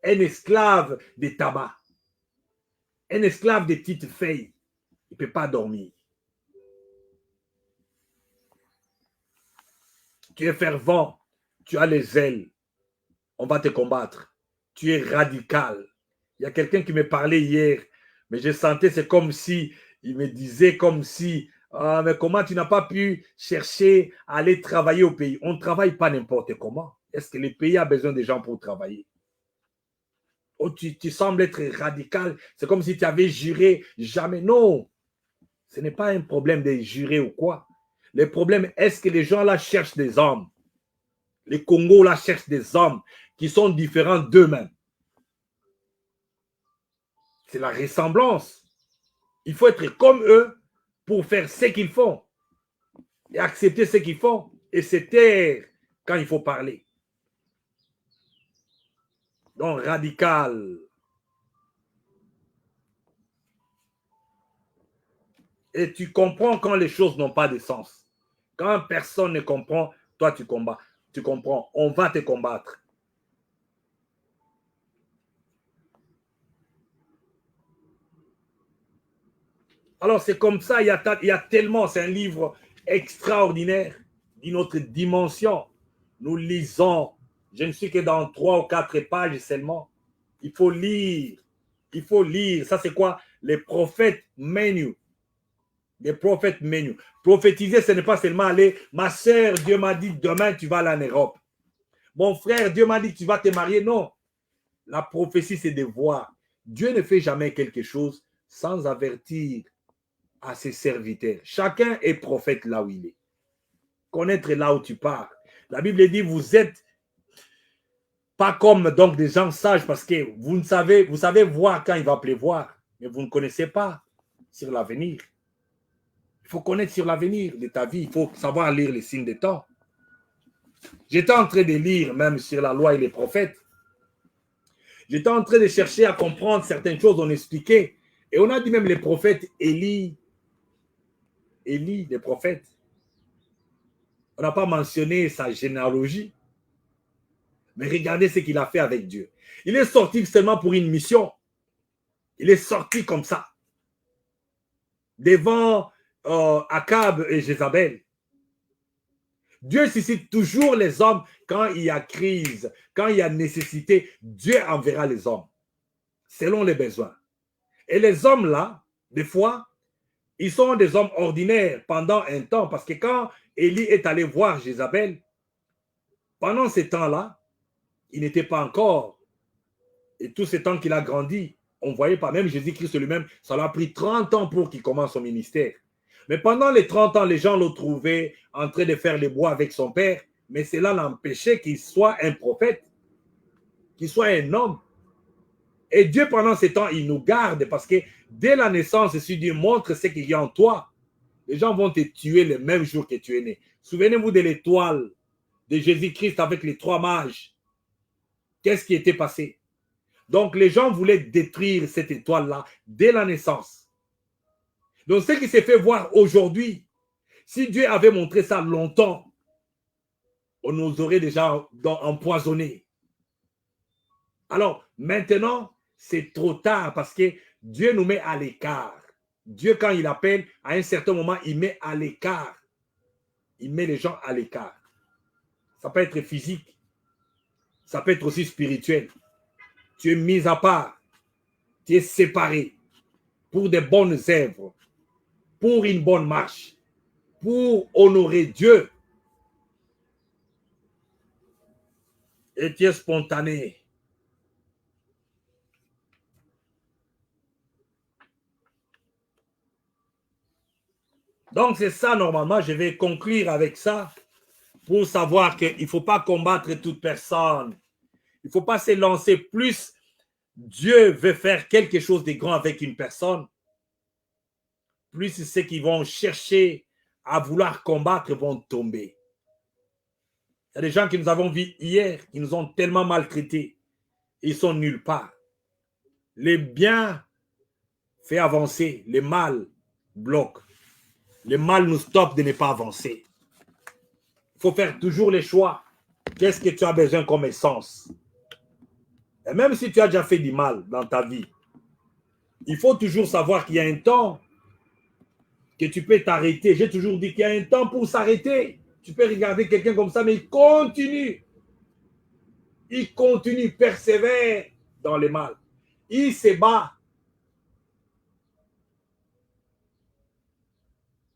A: un esclave de tabac, un esclave des petites feuilles, il ne peut pas dormir. Tu es fervent, tu as les ailes, on va te combattre. Tu es radical. Il y a quelqu'un qui me parlait hier, mais je sentais, c'est comme si, il me disait comme si, ah, mais comment tu n'as pas pu chercher à aller travailler au pays? On ne travaille pas n'importe comment. Est-ce que le pays a besoin de gens pour travailler? Oh, tu sembles être radical. C'est comme si tu avais juré jamais. Non, ce n'est pas un problème de jurer ou quoi. Le problème, est-ce que les gens là cherchent des hommes? Les Congos là cherchent des hommes qui sont différents d'eux-mêmes. C'est la ressemblance. Il faut être comme eux pour faire ce qu'ils font et accepter ce qu'ils font et se taire quand il faut parler. Donc, radical. Et tu comprends quand les choses n'ont pas de sens. Quand personne ne comprend, toi tu combats. Tu comprends, on va te combattre. Alors c'est comme ça, il y a tellement, c'est un livre extraordinaire d'une autre dimension. Nous lisons, je ne suis que dans 3 ou 4 pages seulement. Il faut lire, il faut lire. Ça c'est quoi? Les prophètes menu. Les prophètes menu. Prophétiser, ce n'est pas seulement aller, ma soeur, Dieu m'a dit, demain tu vas aller en Europe. Mon frère, Dieu m'a dit que tu vas te marier. Non. La prophétie, c'est de voir. Dieu ne fait jamais quelque chose sans avertir à ses serviteurs. Chacun est prophète là où il est. Connaître là où tu pars. La Bible dit, vous êtes pas comme donc des gens sages parce que vous savez voir quand il va pleuvoir, mais vous ne connaissez pas sur l'avenir. Il faut connaître sur l'avenir de ta vie. Il faut savoir lire les signes des temps. J'étais en train de lire même sur la loi et les prophètes. J'étais en train de chercher à comprendre certaines choses, on expliquait. Et on a dit même les prophètes, Élie, les prophètes. On n'a pas mentionné sa généalogie. Mais regardez ce qu'il a fait avec Dieu. Il est sorti seulement pour une mission. Il est sorti comme ça. Devant Akab et Jézabel. Dieu suscite toujours les hommes quand il y a crise, quand il y a nécessité. Dieu enverra les hommes selon les besoins. Et les hommes là, des fois, ils sont des hommes ordinaires pendant un temps. Parce que quand Élie est allé voir Jézabel, pendant ces temps-là, il n'était pas encore. Et tout ce temps qu'il a grandi, on ne voyait pas. Même Jésus-Christ lui-même, ça lui a pris 30 ans pour qu'il commence son ministère. Mais pendant les 30 ans, les gens l'ont trouvé en train de faire les bois avec son père. Mais cela l'empêchait qu'il soit un prophète, qu'il soit un homme. Et Dieu, pendant ce temps, il nous garde parce que dès la naissance, si Dieu montre ce qu'il y a en toi, les gens vont te tuer le même jour que tu es né. Souvenez-vous de l'étoile de Jésus-Christ avec les 3 mages. Qu'est-ce qui était passé? Donc, les gens voulaient détruire cette étoile-là dès la naissance. Donc, ce qui s'est fait voir aujourd'hui, si Dieu avait montré ça longtemps, on nous aurait déjà empoisonnés. Alors, maintenant, c'est trop tard parce que Dieu nous met à l'écart. Dieu, quand il appelle, à un certain moment, il met à l'écart. Il met les gens à l'écart. Ça peut être physique. Ça peut être aussi spirituel. Tu es mis à part. Tu es séparé pour de bonnes œuvres, pour une bonne marche, pour honorer Dieu. Et tu es spontané. Donc, c'est ça, normalement. Je vais conclure avec ça pour savoir qu'il ne faut pas combattre toute personne. Il ne faut pas se lancer. Plus Dieu veut faire quelque chose de grand avec une personne, plus ceux qui vont chercher à vouloir combattre vont tomber. Il y a des gens que nous avons vus hier qui nous ont tellement maltraités. Ils sont nulle part. Les biens fait avancer, les mal bloquent. Le mal nous stoppe de ne pas avancer. Il faut faire toujours les choix. Qu'est-ce que tu as besoin comme essence? Et même si tu as déjà fait du mal dans ta vie, il faut toujours savoir qu'il y a un temps que tu peux t'arrêter. J'ai toujours dit qu'il y a un temps pour s'arrêter. Tu peux regarder quelqu'un comme ça, mais il continue. Il continue, persévère dans le mal. Il se bat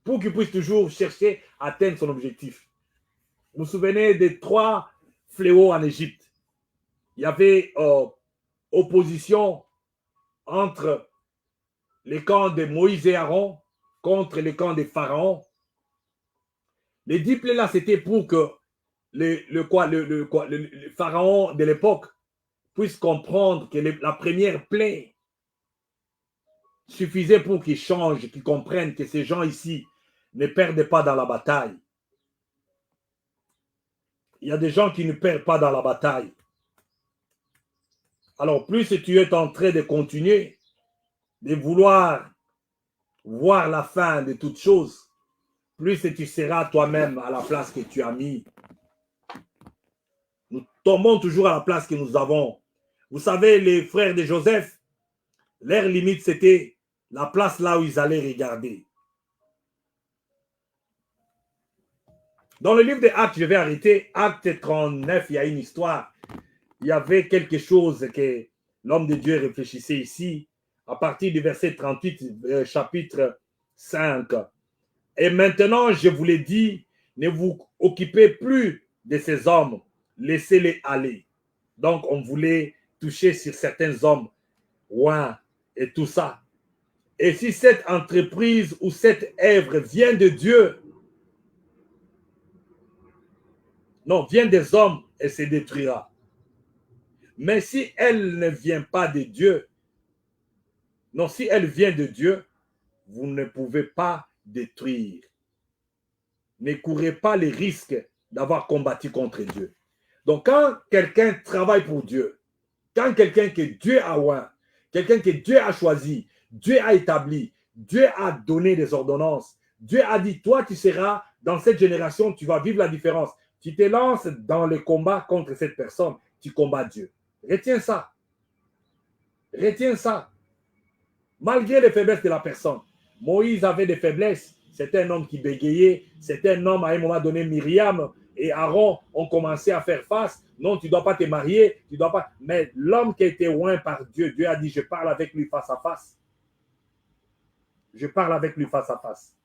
A: pour qu'il puisse toujours chercher à atteindre son objectif. Vous vous souvenez des 3 fléaux en Égypte? Il y avait opposition entre les camps de Moïse et Aaron contre les camps des pharaons. Les 10 plaies là, c'était pour que le pharaon de l'époque puisse comprendre que la première plaie suffisait pour qu'il change, qu'il comprenne que ces gens ici ne perdent pas dans la bataille. Il y a des gens qui ne perdent pas dans la bataille. Alors, plus tu es en train de continuer, de vouloir voir la fin de toutes choses, plus tu seras toi-même à la place que tu as mis. Nous tombons toujours à la place que nous avons. Vous savez, les frères de Joseph, leur limite, c'était la place là où ils allaient regarder. Dans le livre des Actes, je vais arrêter. Acte 39, il y a une histoire. Il y avait quelque chose que l'homme de Dieu réfléchissait ici, à partir du verset 38, chapitre 5. Et maintenant, je vous l'ai dit, ne vous occupez plus de ces hommes, laissez-les aller. Donc, on voulait toucher sur certains hommes, ouais, et tout ça. Et si cette entreprise ou cette œuvre vient de Dieu, non, vient des hommes, elle se détruira. Mais si elle ne vient pas de Dieu, non, si elle vient de Dieu, vous ne pouvez pas détruire. Ne courez pas les risques d'avoir combattu contre Dieu. Donc, quand quelqu'un travaille pour Dieu, quand quelqu'un que Dieu a oint, quelqu'un que Dieu a choisi, Dieu a établi, Dieu a donné des ordonnances, Dieu a dit, toi, tu seras dans cette génération, tu vas vivre la différence. Tu te lances dans le combat contre cette personne, tu combats Dieu. Retiens ça. Retiens ça. Malgré les faiblesses de la personne. Moïse avait des faiblesses. C'était un homme qui bégayait. C'était un homme, à un moment donné, Myriam et Aaron ont commencé à faire face. Non, tu ne dois pas te marier. Tu dois pas. Mais l'homme qui a été oint par Dieu, Dieu a dit, je parle avec lui face à face. Je parle avec lui face à face.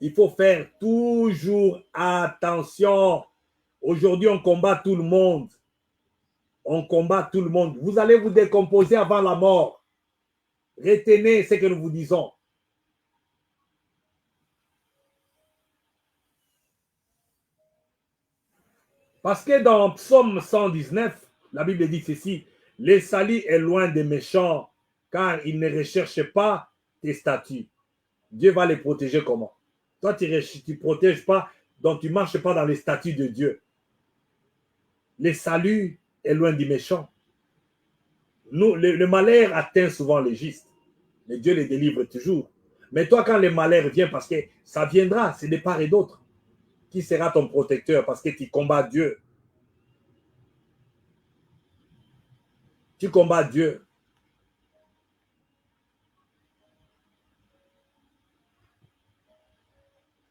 A: Il faut faire toujours attention. Aujourd'hui, on combat tout le monde. On combat tout le monde. Vous allez vous décomposer avant la mort. Retenez ce que nous vous disons. Parce que dans Psaume 119, la Bible dit ceci, « Le salut est loin des méchants, car ils ne recherchent pas tes statuts. » Dieu va les protéger comment? Toi, tu ne protèges pas, donc tu ne marches pas dans les statuts de Dieu. Le salut est loin des méchants. Nous, le malheur atteint souvent les justes, mais Dieu les délivre toujours. Mais toi, quand le malheur vient, parce que ça viendra, c'est de part et d'autre. Qui sera ton protecteur parce que tu combats Dieu? Tu combats Dieu.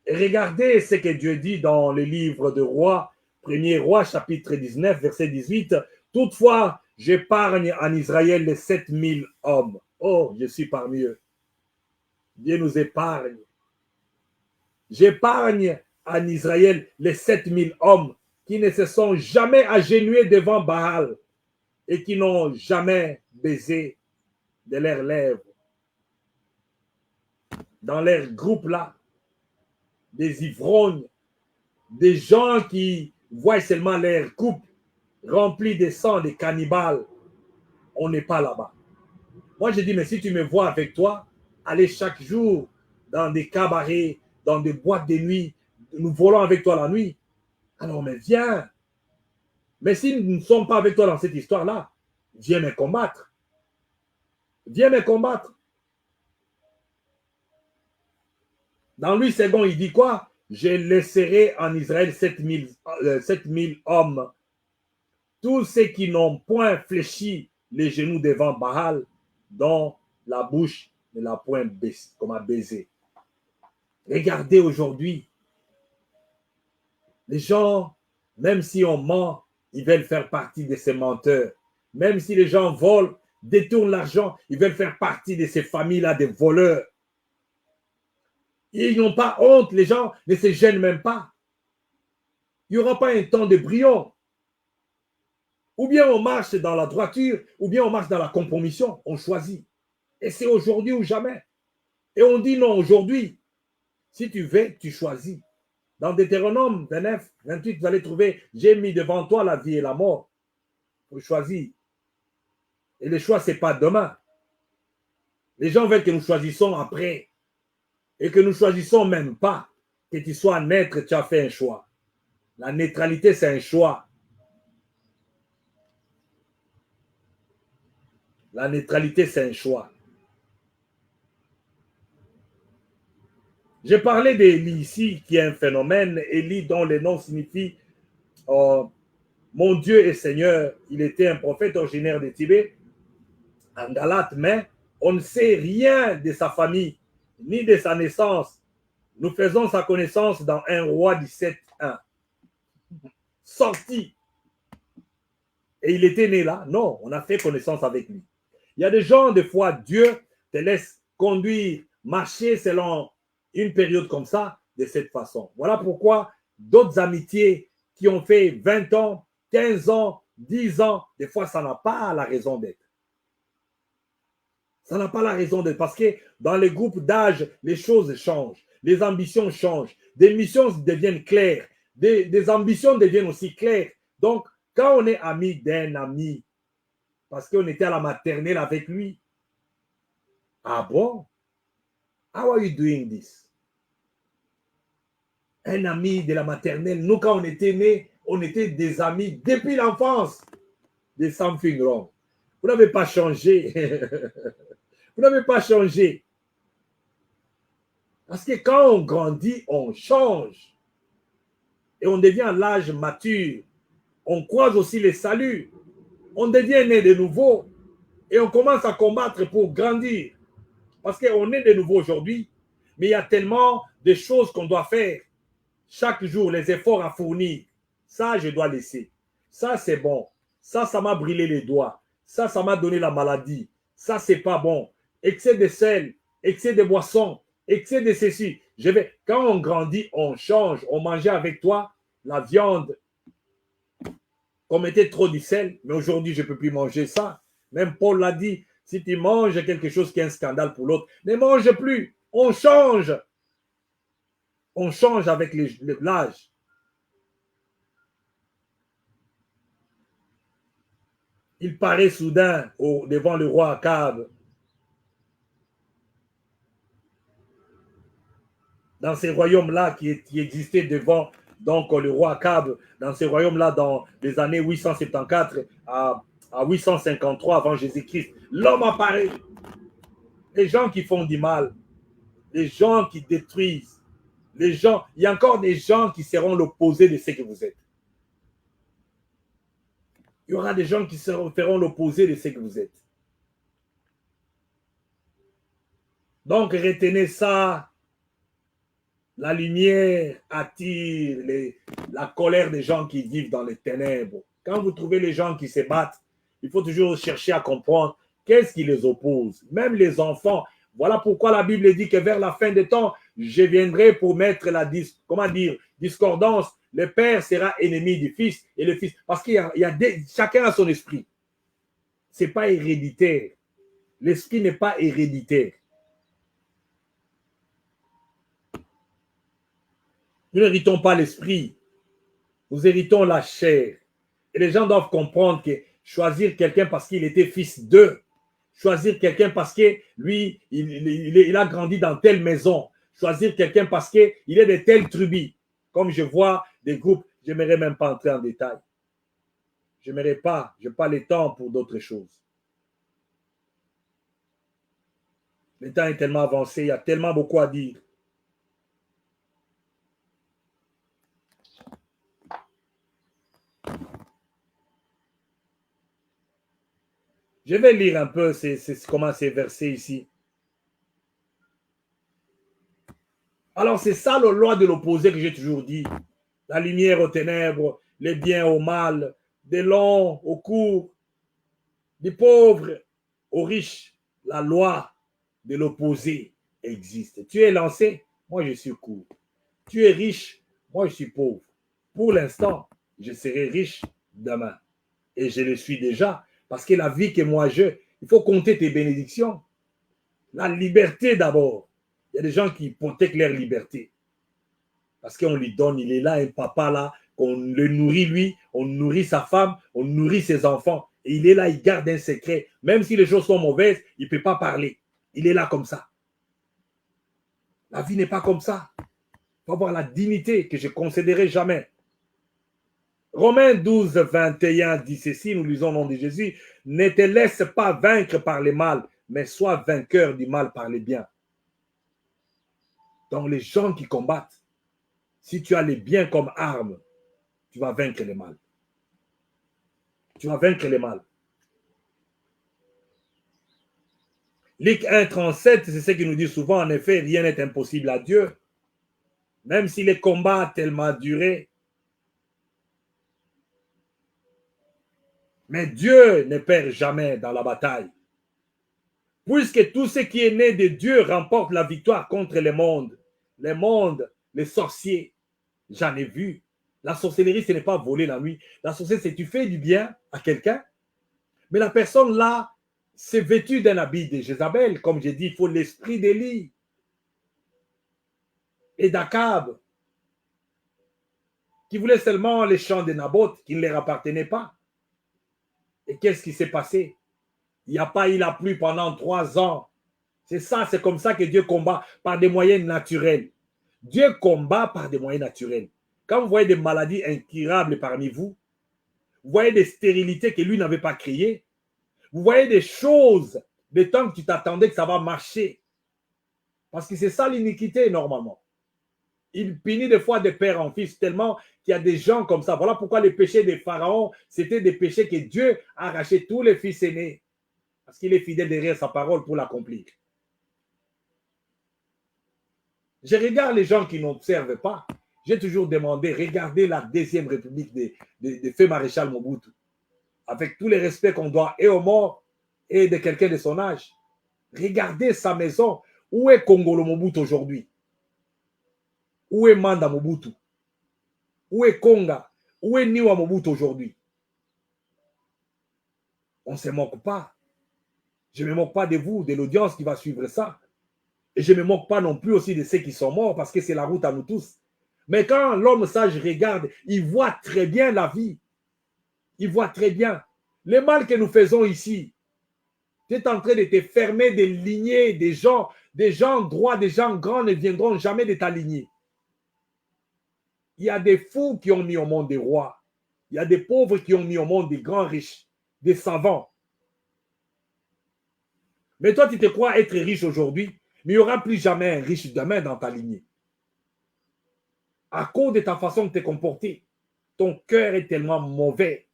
A: Et regardez ce que Dieu dit dans le livre de Rois, 1er Roi, chapitre 19, verset 18. Toutefois, j'épargne en Israël les 7000 hommes. Oh, je suis parmi eux. Dieu nous épargne. J'épargne en Israël les 7000 hommes qui ne se sont jamais agenouillés devant Baal et qui n'ont jamais baisé de leurs lèvres. Dans leur groupe là, des ivrognes, des gens qui voient seulement leur coupe remplie de sang, des cannibales. On n'est pas là-bas. Moi, je dis, mais si tu me vois avec toi, aller chaque jour dans des cabarets, dans des boîtes de nuit, nous volons avec toi la nuit. Alors, mais viens. Mais si nous ne sommes pas avec toi dans cette histoire-là, viens me combattre. Viens me combattre. Dans lui, second, il dit quoi? Je laisserai en Israël 7000 hommes. Tous ceux qui n'ont point fléchi les genoux devant Baal, dont la bouche ne l'a point baissé, comme a baisé. Regardez aujourd'hui, les gens, même si on ment, ils veulent faire partie de ces menteurs. Même si les gens volent, détournent l'argent, ils veulent faire partie de ces familles-là de voleurs. Ils n'ont pas honte, les gens ne se gênent même pas. Il n'y aura pas un temps de brio. Ou bien on marche dans la droiture, ou bien on marche dans la compromission. On choisit. Et c'est aujourd'hui ou jamais. Et on dit non aujourd'hui. Si tu veux, tu choisis. Dans Deutéronome 29, 28, vous allez trouver, j'ai mis devant toi la vie et la mort. Pour choisir. Et le choix, ce n'est pas demain. Les gens veulent que nous choisissons après. Et que nous choisissons même pas. Que tu sois neutre, tu as fait un choix. La neutralité, c'est un choix. La neutralité, c'est un choix. J'ai parlé d'Élie ici, qui est un phénomène. Élie, dont le nom signifie mon Dieu et Seigneur. Il était un prophète originaire de Tibet, en Galate, mais on ne sait rien de sa famille, ni de sa naissance. Nous faisons sa connaissance dans 1 Roi 17:1. Sorti. Et il était né là? Non, on a fait connaissance avec lui. Il y a des gens, des fois, Dieu te laisse conduire, marcher selon une période comme ça, de cette façon. Voilà pourquoi d'autres amitiés qui ont fait 20 ans, 15 ans, 10 ans, des fois, ça n'a pas la raison d'être. Ça n'a pas la raison d'être parce que dans les groupes d'âge, les choses changent, les ambitions changent, des missions deviennent claires, des ambitions deviennent aussi claires. Donc, quand on est ami d'un ami, parce qu'on était à la maternelle avec lui, ah bon? How are you doing this? Un ami de la maternelle. Nous, quand on était nés, on était des amis depuis l'enfance de Sam Fingron. Vous n'avez pas changé. Vous n'avez pas changé. Parce que quand on grandit, on change. Et on devient à l'âge mature. On croise aussi les saluts. On devient né de nouveau. Et on commence à combattre pour grandir. Parce qu'on est de nouveau aujourd'hui. Mais il y a tellement de choses qu'on doit faire. Chaque jour, les efforts à fournir. Ça, je dois laisser. Ça, c'est bon. Ça m'a brûlé les doigts. Ça m'a donné la maladie. Ça, c'est pas bon. Excès de sel, excès de boissons, excès de ceci. Quand on grandit, on change. On mangeait avec toi la viande qu'on mettait trop du sel. Mais aujourd'hui, je ne peux plus manger ça. Même Paul l'a dit. Si tu manges quelque chose qui est un scandale pour l'autre, ne mange plus. On change. On change avec l'âge. Il paraît soudain devant le roi Akab. Dans ces royaumes-là qui existaient devant donc le roi Akab, dans ces royaumes-là dans les années 874 à 853 avant Jésus-Christ, l'homme apparaît. Les gens qui font du mal, les gens qui détruisent, les gens, il y a encore des gens qui seront l'opposé de ce que vous êtes. Il y aura des gens qui feront l'opposé de ce que vous êtes. Donc, retenez ça. La lumière attire la colère des gens qui vivent dans les ténèbres. Quand vous trouvez les gens qui se battent, il faut toujours chercher à comprendre qu'est-ce qui les oppose. Même les enfants. Voilà pourquoi la Bible dit que vers la fin des temps, je viendrai pour mettre la discordance. Le père sera ennemi du fils et le fils. Parce qu'il y a chacun a son esprit. Ce n'est pas héréditaire. L'esprit n'est pas héréditaire. Nous n'héritons pas l'esprit. Nous héritons la chair. Et les gens doivent comprendre que choisir quelqu'un parce qu'il était fils d'eux, choisir quelqu'un parce que lui, il a grandi dans telle maison, choisir quelqu'un parce qu'il est de telle tribu. Comme je vois des groupes, je n'aimerais même pas entrer en détail. Je n'aimerais pas, je n'ai pas le temps pour d'autres choses. Le temps est tellement avancé, il y a tellement beaucoup à dire. Je vais lire un peu comment c'est versé ici. Alors, c'est ça la loi de l'opposé que j'ai toujours dit. La lumière aux ténèbres, les biens au mal, des longs au court, des pauvres aux riches. La loi de l'opposé existe. Tu es lancé, moi je suis court. Tu es riche, moi je suis pauvre. Pour l'instant, je serai riche demain. Et je le suis déjà. Parce que la vie que moi j'ai, il faut compter tes bénédictions. La liberté d'abord. Il y a des gens qui hypothèquent leur liberté. Parce qu'on lui donne, il est là, un papa là, qu'on le nourrit lui, on nourrit sa femme, on nourrit ses enfants. Et il est là, il garde un secret. Même si les choses sont mauvaises, il ne peut pas parler. Il est là comme ça. La vie n'est pas comme ça. Il faut avoir la dignité que je ne concéderai jamais. Romains 12, 21 dit ceci, nous lisons au nom de Jésus, ne te laisse pas vaincre par le mal, mais sois vainqueur du mal par le bien. Donc les gens qui combattent, si tu as les biens comme arme, tu vas vaincre le mal. Tu vas vaincre le mal. Luc 1, 37, c'est ce qu'il nous dit souvent, en effet, rien n'est impossible à Dieu. Même si les combats ont tellement duré. Mais Dieu ne perd jamais dans la bataille. Puisque tout ce qui est né de Dieu remporte la victoire contre le monde. Le monde, les sorciers, j'en ai vu. La sorcellerie, ce n'est pas voler la nuit. La sorcellerie, c'est tu fais du bien à quelqu'un, mais la personne là, c'est vêtu d'un habit de Jézabel. Comme j'ai dit, il faut l'esprit d'Élie et d'Akab, qui voulaient seulement les champs de Naboth, qui ne leur appartenaient pas. Et qu'est-ce qui s'est passé? Il n'y a pas eu la pluie pendant 3 ans. C'est ça, c'est comme ça que Dieu combat, par des moyens naturels. Dieu combat par des moyens naturels. Quand vous voyez des maladies incurables parmi vous, vous voyez des stérilités que lui n'avait pas créées, vous voyez des choses, des temps que tu t'attendais que ça va marcher. Parce que c'est ça l'iniquité normalement. Il punit des fois des pères en fils tellement qu'il y a des gens comme ça. Voilà pourquoi les péchés des pharaons, c'était des péchés que Dieu a arraché tous les fils aînés. Parce qu'il est fidèle derrière sa parole pour l'accomplir. Je regarde les gens qui n'observent pas. J'ai toujours demandé, regardez la deuxième république de feu maréchal Mobutu. Avec tous les respects qu'on doit et aux morts et de quelqu'un de son âge. Regardez sa maison. Où est Congolo Mobutu aujourd'hui? Où est Manda Mobutu? Où est Konga? Où est Niwa Mobutu aujourd'hui? On ne se moque pas. Je ne me moque pas de vous, de l'audience qui va suivre ça. Et je ne me moque pas non plus aussi de ceux qui sont morts parce que c'est la route à nous tous. Mais quand l'homme sage regarde, il voit très bien la vie. Il voit très bien. Le mal que nous faisons ici, tu es en train de te fermer des lignées, des gens droits, des gens grands ne viendront jamais de ta lignée. Il y a des fous qui ont mis au monde des rois. Il y a des pauvres qui ont mis au monde des grands riches, des savants. Mais toi, tu te crois être riche aujourd'hui, mais il n'y aura plus jamais un riche demain dans ta lignée. À cause de ta façon de te comporter, ton cœur est tellement mauvais.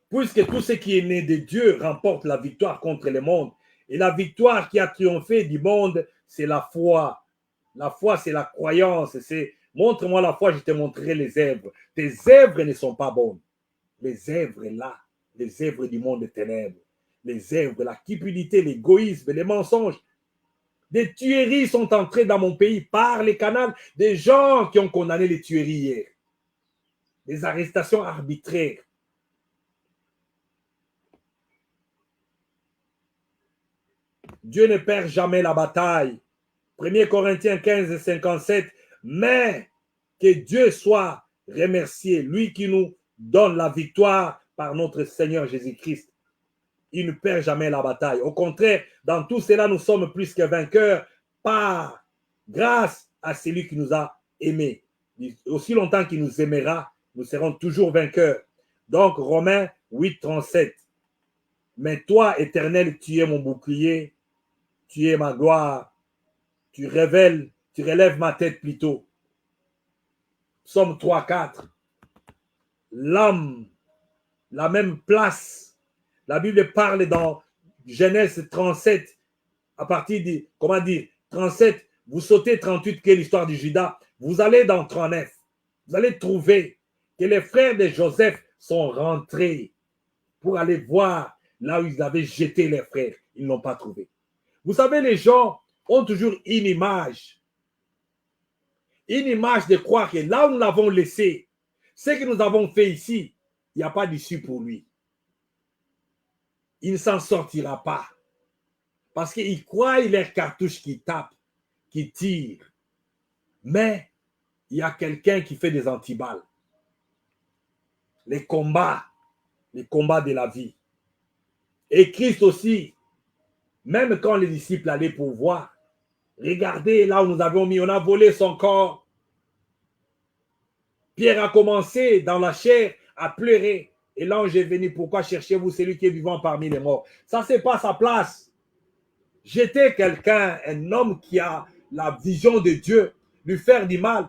A: Puisque tout ce qui est né de Dieu remporte la victoire contre le monde. Et la victoire qui a triomphé du monde, c'est la foi. La foi, c'est la croyance. C'est montre-moi la foi, je te montrerai les œuvres. Tes œuvres ne sont pas bonnes. Les œuvres là, les œuvres du monde des ténèbres, les œuvres, la cupidité, l'égoïsme, les mensonges. Des tueries sont entrées dans mon pays par les canaux. Des gens qui ont condamné les tueries hier. Des arrestations arbitraires. Dieu ne perd jamais la bataille. 1 Corinthiens 15, 57. Mais que Dieu soit remercié, lui qui nous donne la victoire par notre Seigneur Jésus-Christ. Il ne perd jamais la bataille. Au contraire, dans tout cela, nous sommes plus que vainqueurs par grâce à celui qui nous a aimés. Aussi longtemps qu'il nous aimera, nous serons toujours vainqueurs. Donc, Romains 8, 37. Mais toi, Éternel, tu es mon bouclier, tu es ma gloire, tu relèves ma tête plutôt. Psaume 3, 4. L'âme, la même place. La Bible parle dans Genèse 37, à partir de, 37, vous sautez 38, qui est l'histoire du Judas. Vous allez dans 39. Vous allez trouver que les frères de Joseph sont rentrés pour aller voir là où ils avaient jeté les frères. Ils n'ont pas trouvé. Vous savez, les gens ont toujours une image de croire que là où nous l'avons laissé, ce que nous avons fait ici, il n'y a pas d'issue pour lui. Il ne s'en sortira pas. Parce qu'il croit il est cartouche qui tape, qui tire. Mais il y a quelqu'un qui fait des antiballes. Les combats de la vie. Et Christ aussi, même quand les disciples allaient pour voir, regardez là où nous avions mis, on a volé son corps. Pierre a commencé dans la chair à pleurer. Et l'ange est venu, pourquoi cherchez-vous celui qui est vivant parmi les morts? Ça, c'est pas sa place. Jeter quelqu'un, un homme qui a la vision de Dieu, lui faire du mal,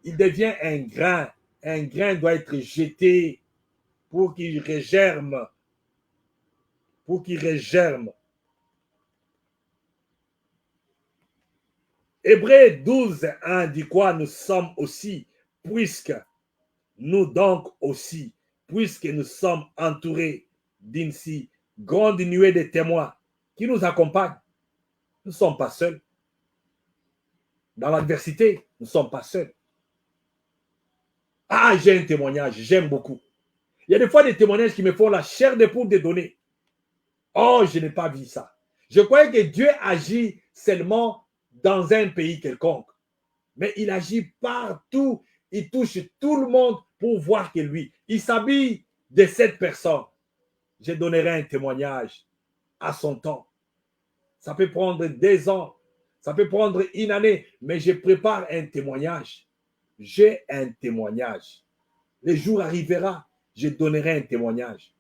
A: il devient un grain. Un grain doit être jeté pour qu'il régerme. Pour qu'il régerme. Hébreux 12, 1 dit quoi? Nous sommes aussi, puisque nous sommes entourés d'une si grande nuée de témoins qui nous accompagnent. Nous ne sommes pas seuls. Dans l'adversité, nous ne sommes pas seuls. Ah, j'ai un témoignage, j'aime beaucoup. Il y a des fois des témoignages qui me font la chair de poule de donner. Oh, je n'ai pas vu ça. Je croyais que Dieu agit seulement dans un pays quelconque. Mais il agit partout. Il touche tout le monde pour voir que lui, il s'habille de cette personne. Je donnerai un témoignage à son temps. Ça peut prendre des ans. Ça peut prendre une année. Mais je prépare un témoignage. J'ai un témoignage. Le jour arrivera, je donnerai un témoignage.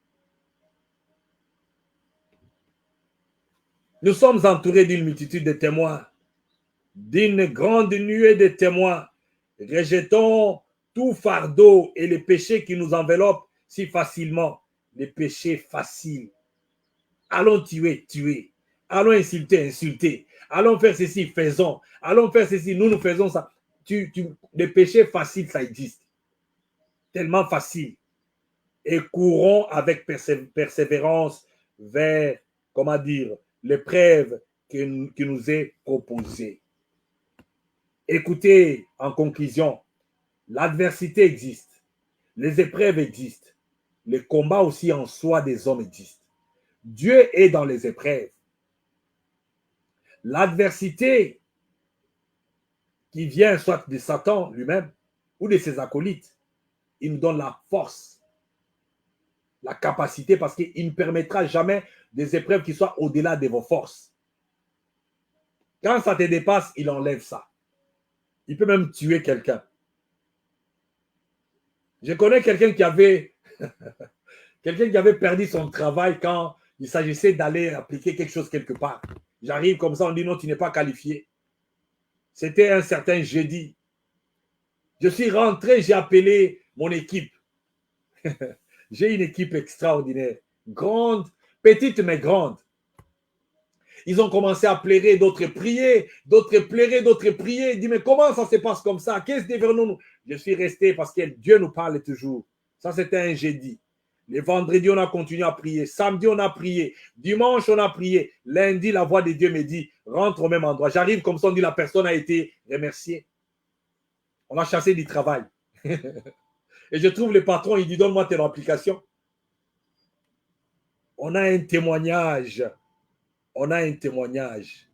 A: Nous sommes entourés d'une multitude de témoins, d'une grande nuée de témoins. Rejetons tout fardeau et les péchés qui nous enveloppent si facilement. Les péchés faciles. Allons tuer, tuer. Allons insulter, insulter. Allons faire ceci, faisons. Allons faire ceci, nous faisons ça. Les péchés faciles, ça existe. Tellement facile. Et courons avec persévérance vers, comment dire, l'épreuve qui nous est proposée. Écoutez, en conclusion, l'adversité existe, les épreuves existent, les combats aussi en soi des hommes existent. Dieu est dans les épreuves. L'adversité qui vient soit de Satan lui-même ou de ses acolytes, il nous donne la force, la capacité, parce qu'il ne permettra jamais des épreuves qui soient au-delà de vos forces. Quand ça te dépasse, il enlève ça. Il peut même tuer quelqu'un. Je connais quelqu'un qui avait perdu son travail quand il s'agissait d'aller appliquer quelque chose quelque part. J'arrive comme ça, on dit non, tu n'es pas qualifié. C'était un certain jeudi. Je suis rentré, j'ai appelé mon équipe. J'ai une équipe extraordinaire. Grande, petite mais grande. Ils ont commencé à pleurer, d'autres prier, d'autres pleurer, d'autres prier. Ils disent, mais comment ça se passe comme ça? Qu'est-ce que devons-nous? Je suis resté parce que Dieu nous parle toujours. Ça, c'était un jeudi. Le vendredi, on a continué à prier. Samedi, on a prié. Dimanche, on a prié. Lundi, la voix de Dieu me dit, rentre au même endroit. J'arrive comme ça, on dit, la personne a été remerciée. On a chassé du travail. Et je trouve le patron, il dit, donne-moi tes applications. On a un témoignage. On a un témoignage.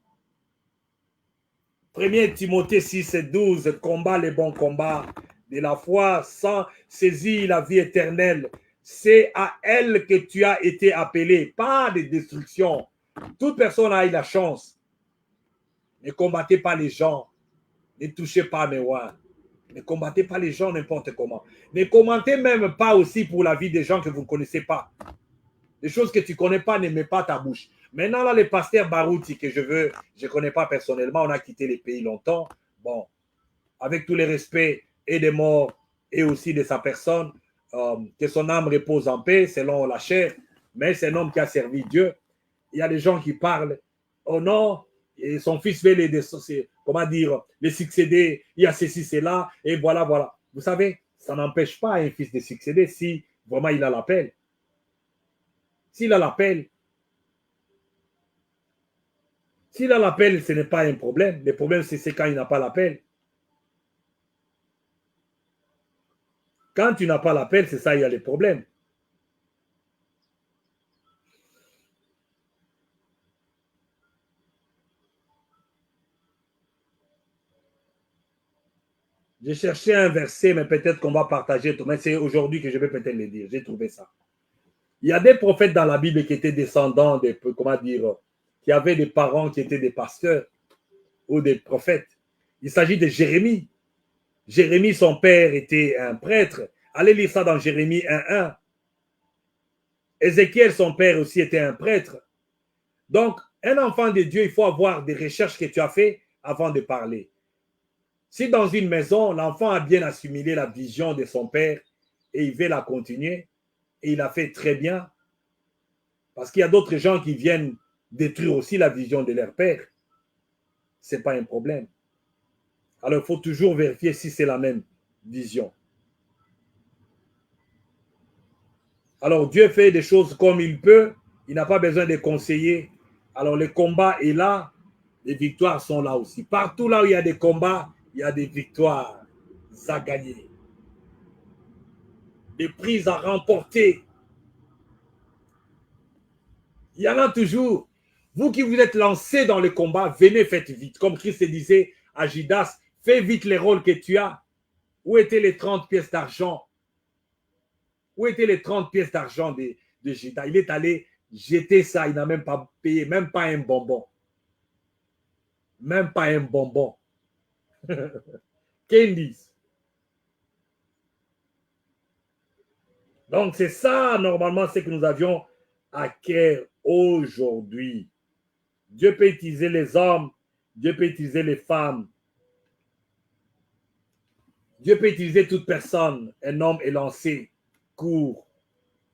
A: 1 Timothée 6 et 12, combat les bons combats de la foi sans saisir la vie éternelle. C'est à elle que tu as été appelé, pas de destruction. Toute personne a eu la chance. Ne combattez pas les gens. Ne touchez pas mes rois. Ne combattez pas les gens n'importe comment. Ne commentez même pas aussi pour la vie des gens que vous ne connaissez pas. Les choses que tu ne connais pas, ne mets pas ta bouche. Maintenant, là, le pasteur Barouti, que je ne connais pas personnellement, on a quitté les pays longtemps. Bon, avec tous les respects et des morts et aussi de sa personne, que son âme repose en paix selon la chair, mais c'est un homme qui a servi Dieu. Il y a des gens qui parlent, oh non, et son fils veut les succéder, il y a ceci, cela, et voilà, voilà. Vous savez, ça n'empêche pas un fils de succéder si vraiment il a l'appel. S'il a l'appel, ce n'est pas un problème. Le problème, c'est quand il n'a pas l'appel. Quand tu n'as pas l'appel, c'est ça, il y a les problèmes. J'ai cherché un verset, mais peut-être qu'on va partager tout. Mais c'est aujourd'hui que je vais peut-être le dire. J'ai trouvé ça. Il y a des prophètes dans la Bible qui étaient descendants qui avaient des parents qui étaient des pasteurs ou des prophètes. Il s'agit de Jérémie. Jérémie, son père était un prêtre. Allez lire ça dans Jérémie 1:1. Ézéchiel, son père aussi était un prêtre. Donc, un enfant de Dieu, il faut avoir des recherches que tu as fait avant de parler. Si dans une maison, l'enfant a bien assimilé la vision de son père et il veut la continuer, et il a fait très bien, parce qu'il y a d'autres gens qui viennent détruire aussi la vision de leur père, ce n'est pas un problème. Alors, il faut toujours vérifier si c'est la même vision. Alors, Dieu fait des choses comme il peut, il n'a pas besoin de conseiller. Alors, le combat est là, les victoires sont là aussi. Partout là où il y a des combats, il y a des victoires à gagner. Des prises à remporter. Il y en a toujours. Vous qui vous êtes lancés dans le combat, venez, faites vite. Comme Christ disait à Judas, fais vite les rôles que tu as. Où étaient les 30 pièces d'argent? Où étaient les 30 pièces d'argent de Judas? Il est allé jeter ça, il n'a même pas payé, même pas un bonbon. Même pas un bonbon. Candies. Donc, c'est ça, normalement, ce que nous avions à cœur aujourd'hui. Dieu peut utiliser les hommes, Dieu peut utiliser les femmes. Dieu peut utiliser toute personne. Un homme élancé, court.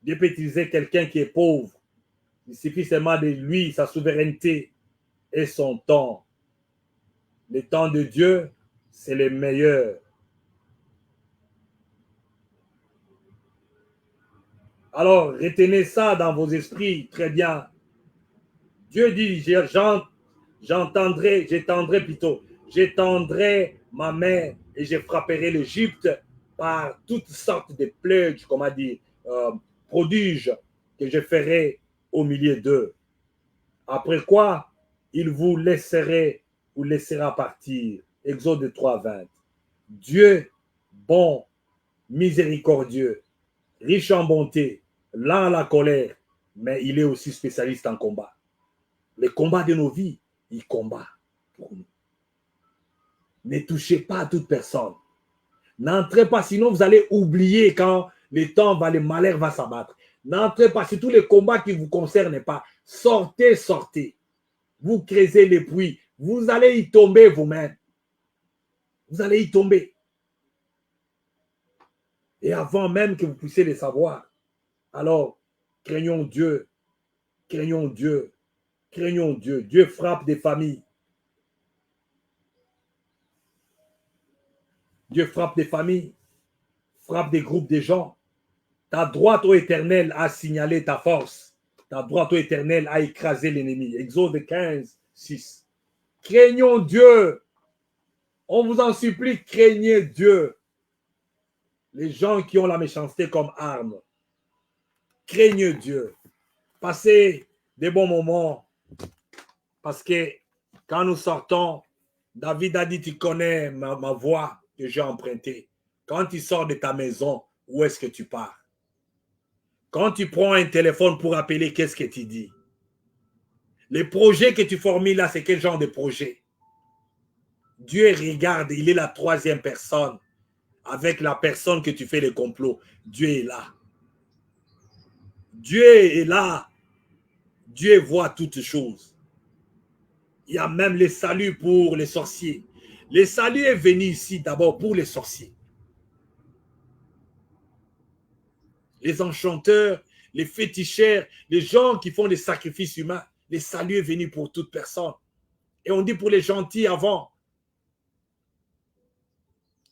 A: Dieu peut utiliser quelqu'un qui est pauvre. Il suffit seulement de lui, sa souveraineté et son temps. Le temps de Dieu, c'est le meilleur. Alors, retenez ça dans vos esprits, très bien. Dieu dit, j'étendrai ma main et je frapperai l'Égypte par toutes sortes de plagues, comment dire, prodiges que je ferai au milieu d'eux. Après quoi, il vous laissera partir. Exode 3, 20. Dieu, bon, miséricordieux, riche en bonté, lent à la colère, mais il est aussi spécialiste en combat. Les combats de nos vies, il combat pour nous. Ne touchez pas à toute personne. N'entrez pas, sinon vous allez oublier quand le temps va, le malheur va s'abattre. N'entrez pas, sur tous les combats qui ne vous concernent pas. Sortez, sortez. Vous creusez les puits. Vous allez y tomber vous-même. Vous allez y tomber. Et avant même que vous puissiez le savoir, alors, craignons Dieu. Craignons Dieu. Craignons Dieu. Dieu frappe des familles. Dieu frappe des familles. Frappe des groupes de gens. Ta droite, ô Éternel, a signalé ta force. Ta droite, ô Éternel, a écrasé l'ennemi. Exode 15, 6. Craignons Dieu. On vous en supplie, craignez Dieu. Les gens qui ont la méchanceté comme arme. Craignez Dieu. Passez des bons moments. Parce que quand nous sortons, David a dit, tu connais ma voix que j'ai empruntée. Quand tu sors de ta maison, où est-ce que tu pars? Quand tu prends un téléphone pour appeler, qu'est-ce que tu dis? Les projets que tu formules là, c'est quel genre de projet? Dieu regarde, il est la troisième personne. Avec la personne que tu fais les complots, Dieu est là. Dieu est là. Dieu voit toutes choses. Il y a même le salut pour les sorciers. Le salut est venu ici d'abord pour les sorciers. Les enchanteurs, les féticheurs, les gens qui font des sacrifices humains. Le salut est venu pour toute personne. Et on dit pour les gentils avant.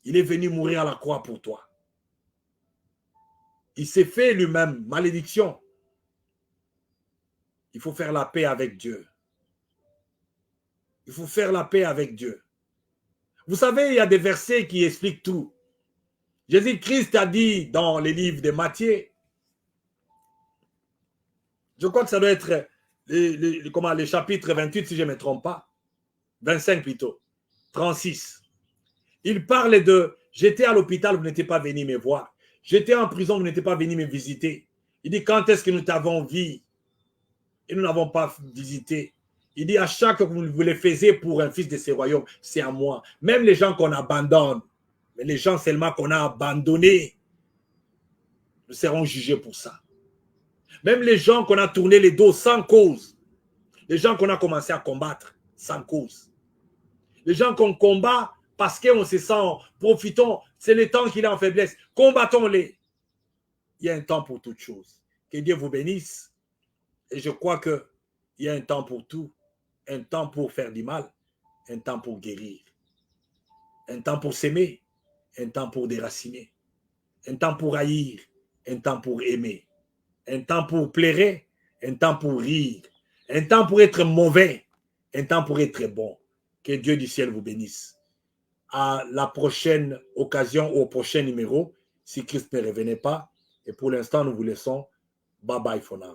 A: Il est venu mourir à la croix pour toi. Il s'est fait lui-même malédiction. Il faut faire la paix avec Dieu. Il faut faire la paix avec Dieu. Vous savez, il y a des versets qui expliquent tout. Jésus-Christ a dit dans les livres de Matthieu, je crois que ça doit être le chapitre 28, si je ne me trompe pas, 25 plutôt, 36. Il parle de, j'étais à l'hôpital, vous n'étiez pas venu me voir. J'étais en prison, vous n'étiez pas venu me visiter. Il dit, quand est-ce que nous t'avons vu et nous n'avons pas visité? Il dit, à chaque fois que vous le faisiez pour un fils de ce royaume, c'est à moi. Même les gens qu'on abandonne, mais les gens seulement qu'on a abandonnés, nous serons jugés pour ça. Même les gens qu'on a tourné les dos sans cause, les gens qu'on a commencé à combattre sans cause, les gens qu'on combat parce qu'on se sent, profitons, c'est le temps qu'il est en faiblesse, combattons-les. Il y a un temps pour toutes choses. Que Dieu vous bénisse. Et je crois qu'il y a un temps pour tout. Un temps pour faire du mal, un temps pour guérir, un temps pour s'aimer, un temps pour déraciner, un temps pour haïr, un temps pour aimer, un temps pour plaire, un temps pour rire, un temps pour être mauvais, un temps pour être bon. Que Dieu du ciel vous bénisse. À la prochaine occasion ou au prochain numéro, si Christ ne revenait pas. Et pour l'instant, nous vous laissons. Bye bye for now.